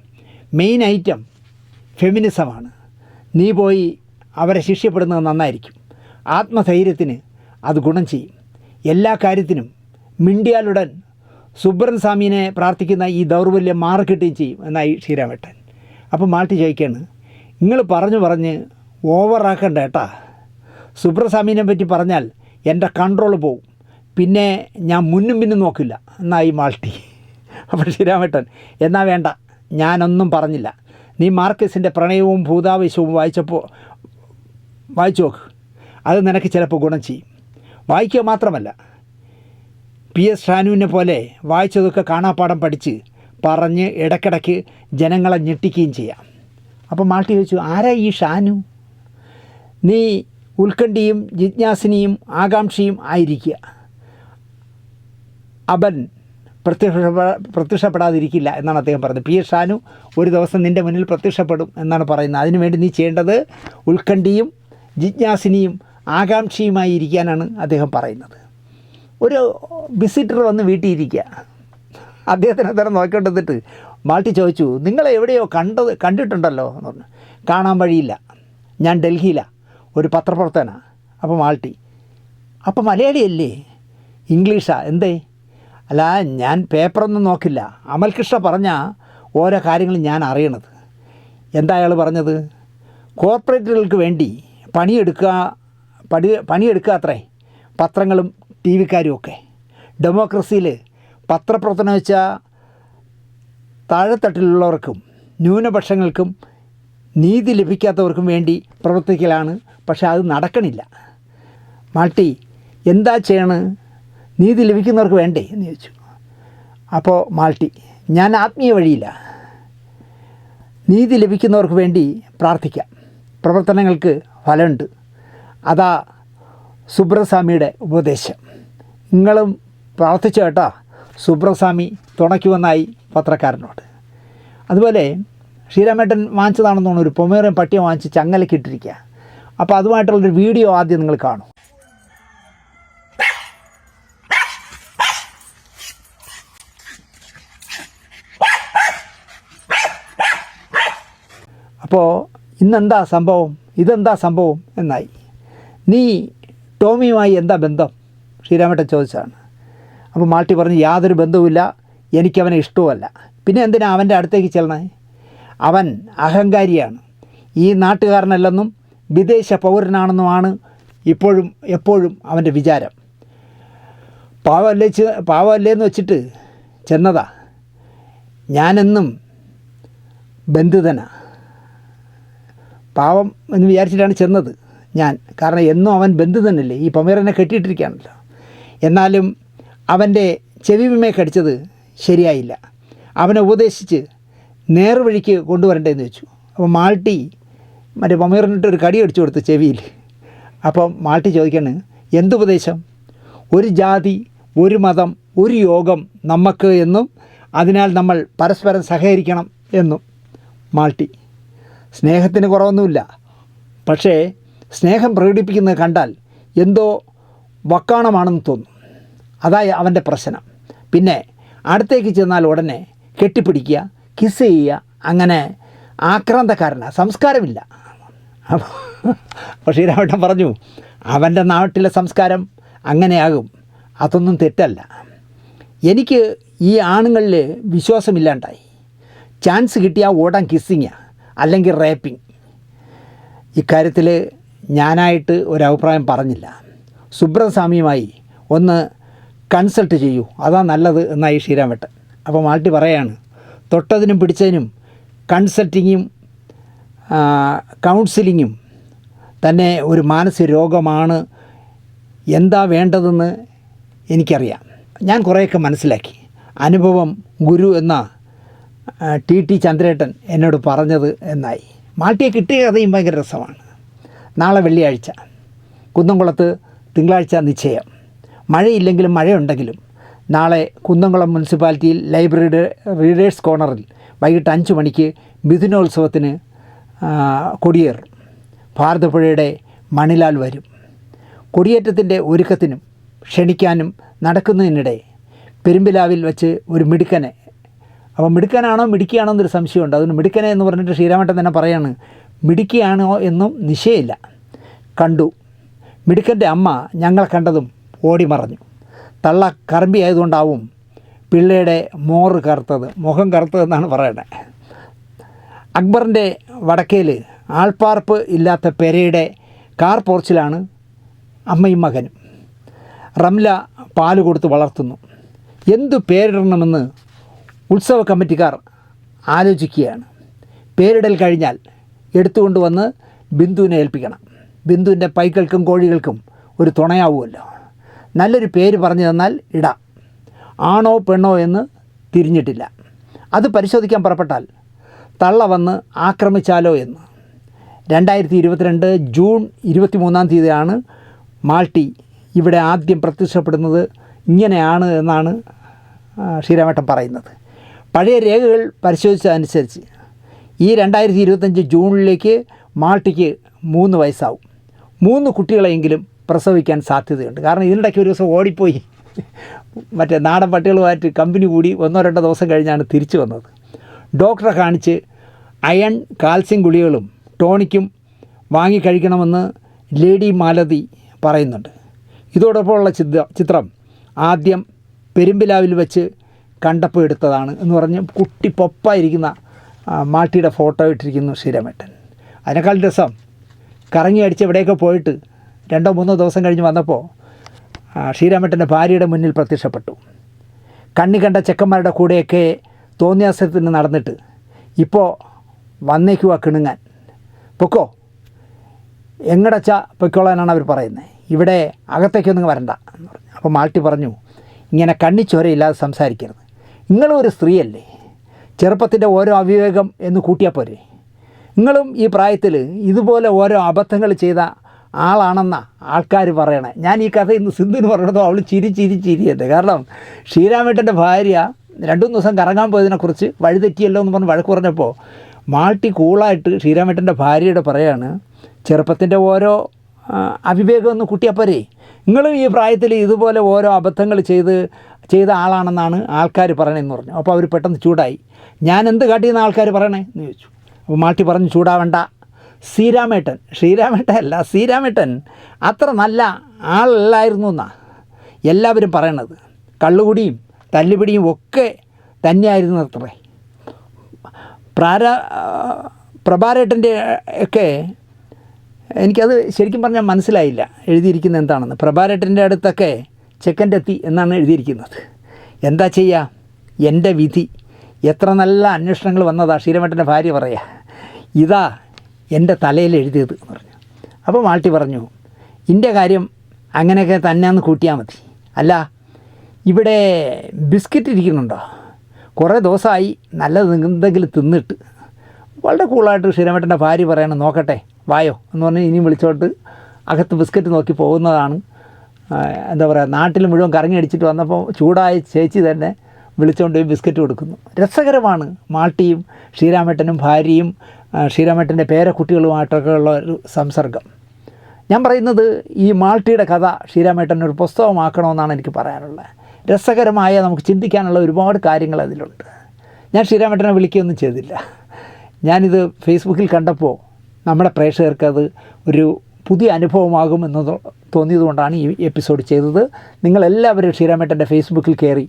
മെയിൻ ഐറ്റം ഫെമിനിസമാണ്. നീ പോയി അവരെ ശിഷ്യപ്പെടുന്നത് നന്നായിരിക്കും. ആത്മധൈര്യത്തിന് അത് ഗുണം ചെയ്യും. എല്ലാ കാര്യത്തിനും മിണ്ടിയാലുടൻ സുബ്രസ്വാമിനെ പ്രാർത്ഥിക്കുന്ന ഈ ദൗർബല്യം മാറിക്കിട്ടുകയും ചെയ്യും എന്നായി ശ്രീരാമേട്ടൻ. അപ്പോൾ മാൾട്ടി ചോദിക്കുകയാണ്, നിങ്ങൾ പറഞ്ഞ് ഓവറാക്കണ്ട കേട്ടാ. സുബ്രസ്വാമിനെ പറ്റി പറഞ്ഞാൽ എൻ്റെ കൺട്രോൾ പോവും, പിന്നെ ഞാൻ മുന്നും പിന്നും നോക്കില്ല എന്നായി മാൾട്ടി. അപ്പോൾ ശ്രീരാമേട്ടൻ, എന്നാ വേണ്ട, ഞാനൊന്നും പറഞ്ഞില്ല. നീ മാർക്കസിൻ്റെ പ്രണയവും ഭൂതാവേശവും വായിച്ചു നോക്ക്, അത് നിനക്ക് ചിലപ്പോൾ ഗുണം ചെയ്യും. വായിക്കുക മാത്രമല്ല, PS ഷാനുവിനെ പോലെ വായിച്ചതൊക്കെ കാണാപ്പാഠം പഠിച്ച് പറഞ്ഞ് ഇടയ്ക്കിടയ്ക്ക് ജനങ്ങളെ ഞെട്ടിക്കുകയും ചെയ്യാം. അപ്പോൾ മാൾട്ടി ചോദിച്ചു, ആരാ ഈ ഷാനു? നീ ഉത്കണ്ഠയും ജിജ്ഞാസിനിയും ആകാംക്ഷയും ആയിരിക്കുക. അവൻ പ്രത്യക്ഷപ്പെടാതിരിക്കില്ല എന്നാണ് അദ്ദേഹം പറഞ്ഞത്. PS ഷാനു ഒരു ദിവസം നിൻ്റെ മുന്നിൽ പ്രത്യക്ഷപ്പെടും എന്നാണ് പറയുന്നത്. അതിനുവേണ്ടി നീ ചെയ്യേണ്ടത് ഉത്കണ്ഠയും ജിജ്ഞാസിനിയും ആകാംക്ഷയുമായി ഇരിക്കാനാണ് അദ്ദേഹം പറയുന്നത്. ഒരു വിസിറ്റർ വന്ന് വീട്ടിൽ ഇരിക്കുക. അദ്ദേഹത്തിന് അന്നേരം നോക്കിക്കൊണ്ടിട്ട് മാൾട്ടി ചോദിച്ചു, നിങ്ങളെ എവിടെയോ കണ്ടിട്ടുണ്ടല്ലോ എന്ന് പറഞ്ഞു. കാണാൻ വഴിയില്ല, ഞാൻ ഡൽഹിയിലാണ്, ഒരു പത്രപ്രവർത്തകനാണ്. അപ്പോൾ മാൾട്ടി, അപ്പോൾ മലയാളിയല്ലേ, ഇംഗ്ലീഷാ, എന്തേ? അല്ല, ഞാൻ പേപ്പറൊന്നും നോക്കില്ല, അമൽകൃഷ്ണ പറഞ്ഞ ഓരോ കാര്യങ്ങളും ഞാൻ അറിയണത്. എന്താ അയാൾ പറഞ്ഞത്? കോർപ്പറേറ്റുകൾക്ക് വേണ്ടി പണിയെടുക്കുക അത്രേ പത്രങ്ങളും ടി വിക്കാരും ഒക്കെ. ഡെമോക്രസിയിൽ പത്രപ്രവർത്തനം വെച്ചാൽ താഴെത്തട്ടിലുള്ളവർക്കും ന്യൂനപക്ഷങ്ങൾക്കും നീതി ലഭിക്കാത്തവർക്കും വേണ്ടി പ്രവർത്തിക്കലാണ്. പക്ഷേ അത് നടക്കണില്ല. മാൾട്ടി, എന്താ ചെയ്യണ്, നീതി ലഭിക്കുന്നവർക്ക് വേണ്ടേ എന്ന് ചോദിച്ചു. അപ്പോൾ മാൾട്ടി, ഞാൻ ആത്മീയ വഴിയില്ല, നീതി ലഭിക്കുന്നവർക്ക് വേണ്ടി പ്രാർത്ഥിക്കാം, പ്രവർത്തനങ്ങൾക്ക് ഫലമുണ്ട്. അതാ സുബ്രസ്വാമിയുടെ ഉപദേശം. നിങ്ങളും പ്രാർത്ഥിച്ചു കേട്ടോ, സുബ്രസ്വാമി തുണയ്ക്കുമെന്നായി പത്രക്കാരനോട്. അതുപോലെ ശ്രീരാമേട്ടൻ വാങ്ങിച്ചതാണെന്ന് തോന്നുന്നു, ഒരു പൊമേറിയൻ പട്ടിയെ വാങ്ങിച്ച് ചങ്ങലക്കിട്ടിരിക്കുക. അപ്പോൾ അതുമായിട്ടുള്ളൊരു വീഡിയോ ആദ്യം നിങ്ങൾ കാണും. അപ്പോൾ ഇന്നെന്താ സംഭവം, ഇതെന്താ സംഭവം എന്നായി. നീ ടോമിയുമായി എന്താ ബന്ധം, ശ്രീരാമേട്ടൻ ചോദിച്ചതാണ്. അപ്പോൾ മാൾട്ടി പറഞ്ഞു, യാതൊരു ബന്ധവുമില്ല, എനിക്കവനെ ഇഷ്ടവുമല്ല. പിന്നെ എന്തിനാ അവൻ്റെ അടുത്തേക്ക് ചെല്ലണേ? അവൻ അഹങ്കാരിയാണ്, ഈ നാട്ടുകാരനല്ലെന്നും വിദേശ പൗരനാണെന്നുമാണ് എപ്പോഴും അവൻ്റെ വിചാരം. പാവമല്ലേന്ന് വെച്ചിട്ട് ചെന്നതാ. ഞാനെന്നും ബന്ധിതനാ, പാവം എന്ന് വിചാരിച്ചിട്ടാണ് ചെന്നത് ഞാൻ. കാരണം എന്നും അവൻ ബന്ധിതനല്ലേ, ഈ പൊമേറിയനെ കെട്ടിയിട്ടിരിക്കുകയാണല്ലോ. എന്നാലും അവൻ്റെ ചെവിമേ കടിച്ചത് ശരിയായില്ല. അവനെ ഉപദേശിച്ച് നേർവഴിക്ക് കൊണ്ടുവരണ്ടേന്ന് വെച്ചു. അപ്പോൾ മാൾട്ടി മറ്റേ പൊമേറിയനിട്ട് ഒരു കടി അടിച്ചു കൊടുത്തു ചെവിയിൽ. അപ്പം മാൾട്ടി ചോദിക്കാണ്, എന്തുപദേശം? ഒരു ജാതി, ഒരു മതം, ഒരു യോഗം നമുക്ക് എന്നും, അതിനാൽ നമ്മൾ പരസ്പരം സഹകരിക്കണം എന്നും. മാൾട്ടി, സ്നേഹത്തിന് കുറവൊന്നുമില്ല, പക്ഷേ സ്നേഹം പ്രകടിപ്പിക്കുന്നത് കണ്ടാൽ എന്തോ വക്കാണമാണെന്ന് തോന്നും. അതായി അവൻ്റെ പ്രശ്നം. പിന്നെ അടുത്തേക്ക് ചെന്നാൽ ഉടനെ കെട്ടിപ്പിടിക്കുക, കിസ് ചെയ്യുക, അങ്ങനെ ആക്രാന്തക്കാരനാണ്, സംസ്കാരമില്ല. അപ്പോൾ ശ്രീരാമേട്ടൻ പറഞ്ഞു, അവൻ്റെ നാട്ടിലെ സംസ്കാരം അങ്ങനെയാകും, അതൊന്നും തെറ്റല്ല. എനിക്ക് ഈ ആണുങ്ങളിൽ വിശ്വാസമില്ലാണ്ടായി. ചാൻസ് കിട്ടിയാൽ ഓടാൻ കിസ്സിങ്ങാ, അല്ലെങ്കിൽ റേപ്പിംഗ്. ഇക്കാര്യത്തിൽ ഞാനായിട്ട് ഒരഭിപ്രായം പറഞ്ഞില്ല. സുബ്രസ്വാമിയുമായി ഒന്ന് കൺസൾട്ട് ചെയ്യൂ, അതാ നല്ലത് എന്നായി ശ്രീരാമേട്ടൻ. അപ്പോൾ മാൾട്ടി പറയാണ്, തൊട്ടതിനും പിടിച്ചതിനും കൺസൾട്ടിങ്ങും കൗൺസിലിങ്ങും തന്നെ ഒരു മാനസിക രോഗമാണ്. എന്താ വേണ്ടതെന്ന് എനിക്കറിയാം, ഞാൻ കുറേയൊക്കെ മനസ്സിലാക്കി. അനുഭവം ഗുരു എന്ന ടി ചന്ദ്രേട്ടൻ എന്നോട് പറഞ്ഞത് എന്നായി. മാൾട്ടിയെ കിട്ടിയ കഥയും ഭയങ്കര രസമാണ്. നാളെ വെള്ളിയാഴ്ച, കുന്നംകുളത്ത് തിങ്കളാഴ്ച നിശ്ചയം. മഴയില്ലെങ്കിലും മഴയുണ്ടെങ്കിലും നാളെ കുന്നംകുളം മുനിസിപ്പാലിറ്റിയിൽ ലൈബ്രറിയുടെ റീഡേഴ്സ് കോർണറിൽ വൈകിട്ട് 5 മണിക്ക് മിഥുനോത്സവത്തിന് കൊടിയേറും. ഭാരതപ്പുഴയുടെ മണിലാൽ വരും. കൊടിയേറ്റത്തിൻ്റെ ഒരുക്കത്തിനും ക്ഷണിക്കാനും നടക്കുന്നതിനിടെ പെരുമ്പിലാവിൽ വെച്ച് ഒരു മിടുക്കനെ, അപ്പോൾ മിടുക്കനാണോ മിടുക്കിയാണോ എന്നൊരു സംശയമുണ്ട്. അതുകൊണ്ട് മിടുക്കനെ എന്ന് പറഞ്ഞിട്ട് ശ്രീരാമേട്ടൻ തന്നെ പറയാണ്, മിടുക്കിയാണോ എന്നും നിശ്ചയമില്ല. കണ്ടു. മിടുക്കൻ്റെ അമ്മ ഞങ്ങളെ കണ്ടതും ഓടി മറഞ്ഞു. തള്ള കറമ്പി ആയതുകൊണ്ടാവും പിള്ളയുടെ മുഖം കറുത്തതെന്നാണ് പറയണത്. അക്ബറിൻ്റെ വടക്കേൽ ആൾപ്പാർപ്പ് ഇല്ലാത്ത പെരയുടെ കാർ പോർച്ചിലാണ് അമ്മയും മകനും. റംല പാല് കൊടുത്ത് വളർത്തുന്നു. എന്തു പേരിടണമെന്ന് ഉത്സവ കമ്മിറ്റിക്കാർ ആലോചിക്കുകയാണ്. പേരിടൽ കഴിഞ്ഞാൽ എടുത്തുകൊണ്ടുവന്ന് ബിന്ദുവിനെ ഏൽപ്പിക്കണം. ബിന്ദുവിൻ്റെ പൈക്കൾക്കും കോഴികൾക്കും ഒരു തുണയാവുമല്ലോ. നല്ലൊരു പേര് പറഞ്ഞു തന്നാൽ ഇടാം. ആണോ പെണ്ണോ എന്ന് തിരിഞ്ഞിട്ടില്ല. അത് പരിശോധിക്കാൻ പുറപ്പെട്ടാൽ തള്ള വന്ന് ആക്രമിച്ചാലോ എന്ന്. 2022 ജൂൺ 23 മാൾട്ടി ഇവിടെ ആദ്യം പ്രത്യക്ഷപ്പെടുന്നത്. ഇങ്ങനെയാണ് എന്നാണ് ശ്രീരാമേട്ടൻ പറയുന്നത്. പഴയ രേഖകൾ പരിശോധിച്ചതനുസരിച്ച് ഈ 2025 ജൂണിലേക്ക് മാൾട്ടിക്ക് 3 വയസ്സാവും. 3 കുട്ടികളെയെങ്കിലും പ്രസവിക്കാൻ സാധ്യതയുണ്ട്. കാരണം ഇതിനിടയ്ക്ക് ഒരു ദിവസം ഓടിപ്പോയി മറ്റേ നാടൻ പട്ടികളുമായിട്ട് കമ്പനി കൂടി 1-2 ദിവസം കഴിഞ്ഞാണ് തിരിച്ചു വന്നത്. ഡോക്ടറെ കാണിച്ച് അയൺ കാൽസ്യം ഗുളികകളും ടോണിക്കും വാങ്ങിക്കഴിക്കണമെന്ന് ലേഡി മാലതി പറയുന്നുണ്ട്. ഇതോടൊപ്പമുള്ള ചിത്രം ആദ്യം പെരുമ്പിലാവിൽ വെച്ച് കണ്ടപ്പോൾ എടുത്തതാണ് എന്ന് പറഞ്ഞ് കുട്ടി പൊപ്പായിരിക്കുന്ന മാട്ടിയുടെ ഫോട്ടോ ഇട്ടിരിക്കുന്നു ശ്രീരാമേട്ടൻ. അതിനേക്കാൾ രസം കറങ്ങി അടിച്ച് എവിടെയൊക്കെ പോയിട്ട് 2-3 ദിവസം കഴിഞ്ഞ് വന്നപ്പോൾ ശ്രീരാമേട്ടൻ്റെ ഭാര്യയുടെ മുന്നിൽ പ്രത്യക്ഷപ്പെട്ടു. കണ്ണി കണ്ട ചെക്കന്മാരുടെ കൂടെയൊക്കെ തോന്നിയാസത്തിന് നടന്നിട്ട് ഇപ്പോൾ വന്നേക്കുവാ കിണുങ്ങാൻ, പൊക്കോ എങ്ങടച്ച പൊയ്ക്കോളാനാണ് അവർ പറയുന്നത്, ഇവിടെ അകത്തേക്കൊന്നും വരണ്ട എന്ന് പറഞ്ഞു. അപ്പോൾ മാൾട്ടി പറഞ്ഞു, ഇങ്ങനെ കണ്ണിച്ചോരയില്ലാതെ സംസാരിക്കരുത്, നിങ്ങളും ഒരു സ്ത്രീയല്ലേ, ചെറുപ്പത്തിൻ്റെ ഓരോ അവിവേകം എന്ന് കൂട്ടിയാൽ പോരെ, നിങ്ങളും ഈ പ്രായത്തിൽ ഇതുപോലെ ഓരോ അബദ്ധങ്ങൾ ചെയ്ത ആളാണെന്നാണ് ആൾക്കാർ പറയണേ. ഞാൻ ഈ കഥ ഇന്ന് സിന്ധുവിന് പറഞ്ഞതോ അവൾ ചിരിയല്ലേ. കാരണം ശ്രീരാമേട്ടൻ്റെ ഭാര്യ 2 ദിവസം കറങ്ങാൻ പോയതിനെക്കുറിച്ച് വഴിതെറ്റിയല്ലോ എന്ന് പറഞ്ഞ് വഴക്ക് പറഞ്ഞപ്പോൾ മാൾട്ടി കൂളായിട്ട് ശ്രീരാമേട്ടൻ്റെ ഭാര്യയോട് പറയാണ്, ചെറുപ്പത്തിൻ്റെ ഓരോ അവിവേകം ഒന്ന് കൂട്ടിയാൽ പോരെ, നിങ്ങളും ഈ പ്രായത്തിൽ ഇതുപോലെ ഓരോ അബദ്ധങ്ങൾ ചെയ്ത ആളാണെന്നാണ് ആൾക്കാർ പറയണമെന്ന് പറഞ്ഞു. അപ്പോൾ അവർ പെട്ടെന്ന് ചൂടായി. ഞാൻ എന്ത് കാട്ടിയെന്ന് ആൾക്കാർ പറയണേ എന്ന് ചോദിച്ചു. അപ്പോൾ മാൾട്ടി പറഞ്ഞു, ചൂടാവേണ്ട, ശ്രീരാമേട്ടൻ അത്ര നല്ല ആളല്ലായിരുന്നു എന്നാണ് എല്ലാവരും പറയണത്. കള്ളുകുടിയും തല്ലുപിടിയും ഒക്കെ തന്നെയായിരുന്നു അത്രേ. പ്രഭാരേട്ടൻ്റെ ഒക്കെ എനിക്കത് ശരിക്കും പറഞ്ഞാൽ മനസ്സിലായില്ല എഴുതിയിരിക്കുന്നത് എന്താണെന്ന്. പ്രഭാരേട്ടൻ്റെ അടുത്തൊക്കെ ചെക്കൻ്റെ എത്തി എന്നാണ് എഴുതിയിരിക്കുന്നത്. എന്താ ചെയ്യുക, എൻ്റെ വിധി, എത്ര നല്ല അന്വേഷണങ്ങൾ വന്നതാ. ശ്രീരാമേട്ടൻ്റെ ഭാര്യ പറയാ, ഇതാ എൻ്റെ തലയിൽ എഴുതിയത് എന്ന് പറഞ്ഞു. അപ്പോൾ മാൾട്ടി പറഞ്ഞു, ഇൻ്റെ കാര്യം അങ്ങനെയൊക്കെ തന്നെയാന്ന് കൂട്ടിയാൽ മതി. അല്ല, ഇവിടെ ബിസ്ക്കറ്റ് ഇരിക്കുന്നുണ്ടോ, കുറേ ദിവസമായി നല്ലത് എന്തെങ്കിലും തിന്നിട്ട്. വളരെ കൂളായിട്ട് ശ്രീരാമേട്ടൻ്റെ ഭാര്യ പറയണം, നോക്കട്ടെ വായോ എന്ന് പറഞ്ഞ് ഇനിയും വിളിച്ചോട്ട് അകത്ത് ബിസ്ക്കറ്റ് നോക്കി പോകുന്നതാണ്. എന്താ പറയുക, നാട്ടിൽ മുഴുവൻ കറങ്ങി അടിച്ചിട്ട് വന്നപ്പോൾ ചൂടായ ചേച്ചി തന്നെ വിളിച്ചുകൊണ്ട് പോയി ബിസ്ക്കറ്റ് കൊടുക്കുന്നു. രസകരമാണ് മാൾട്ടിയും ശ്രീരാമേട്ടനും ഭാര്യയും ശ്രീരാമേട്ടൻ്റെ പേരക്കുട്ടികളുമായിട്ടൊക്കെ ഉള്ള ഒരു സംസർഗം. ഞാൻ പറയുന്നത്, ഈ മാൾട്ടിയുടെ കഥ ശ്രീരാമേട്ടൻ ഒരു പുസ്തകമാക്കണമെന്നാണ് എനിക്ക് പറയാനുള്ളത്. രസകരമായ, നമുക്ക് ചിന്തിക്കാനുള്ള ഒരുപാട് കാര്യങ്ങൾ അതിലുണ്ട്. ഞാൻ ശ്രീരാമേട്ടനെ വിളിക്കുകയൊന്നും ചെയ്തില്ല. ഞാനിത് ഫേസ്ബുക്കിൽ കണ്ടപ്പോൾ നമ്മുടെ പ്രേക്ഷകർക്ക് അത് ഒരു പുതിയ അനുഭവമാകുമെന്ന് തോന്നിയതുകൊണ്ടാണ് ഈ എപ്പിസോഡ് ചെയ്തത്. നിങ്ങളെല്ലാവരും ശ്രീരാമേട്ടൻ്റെ ഫേസ്ബുക്കിൽ കയറി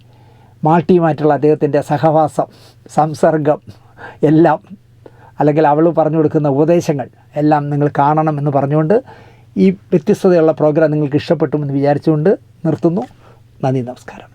മാൾട്ടിയുമായിട്ടുള്ള അദ്ദേഹത്തിൻ്റെ സഹവാസം, സംസർഗം എല്ലാം, അല്ലെങ്കിൽ അവൾ പറഞ്ഞു കൊടുക്കുന്ന ഉപദേശങ്ങൾ എല്ലാം നിങ്ങൾ കാണണമെന്ന് പറഞ്ഞുകൊണ്ട് ഈ വ്യത്യസ്തതയുള്ള പ്രോഗ്രാം നിങ്ങൾക്ക് ഇഷ്ടപ്പെട്ടുമെന്ന് വിചാരിച്ചുകൊണ്ട് നിർത്തുന്നു. നന്ദി, നമസ്കാരം.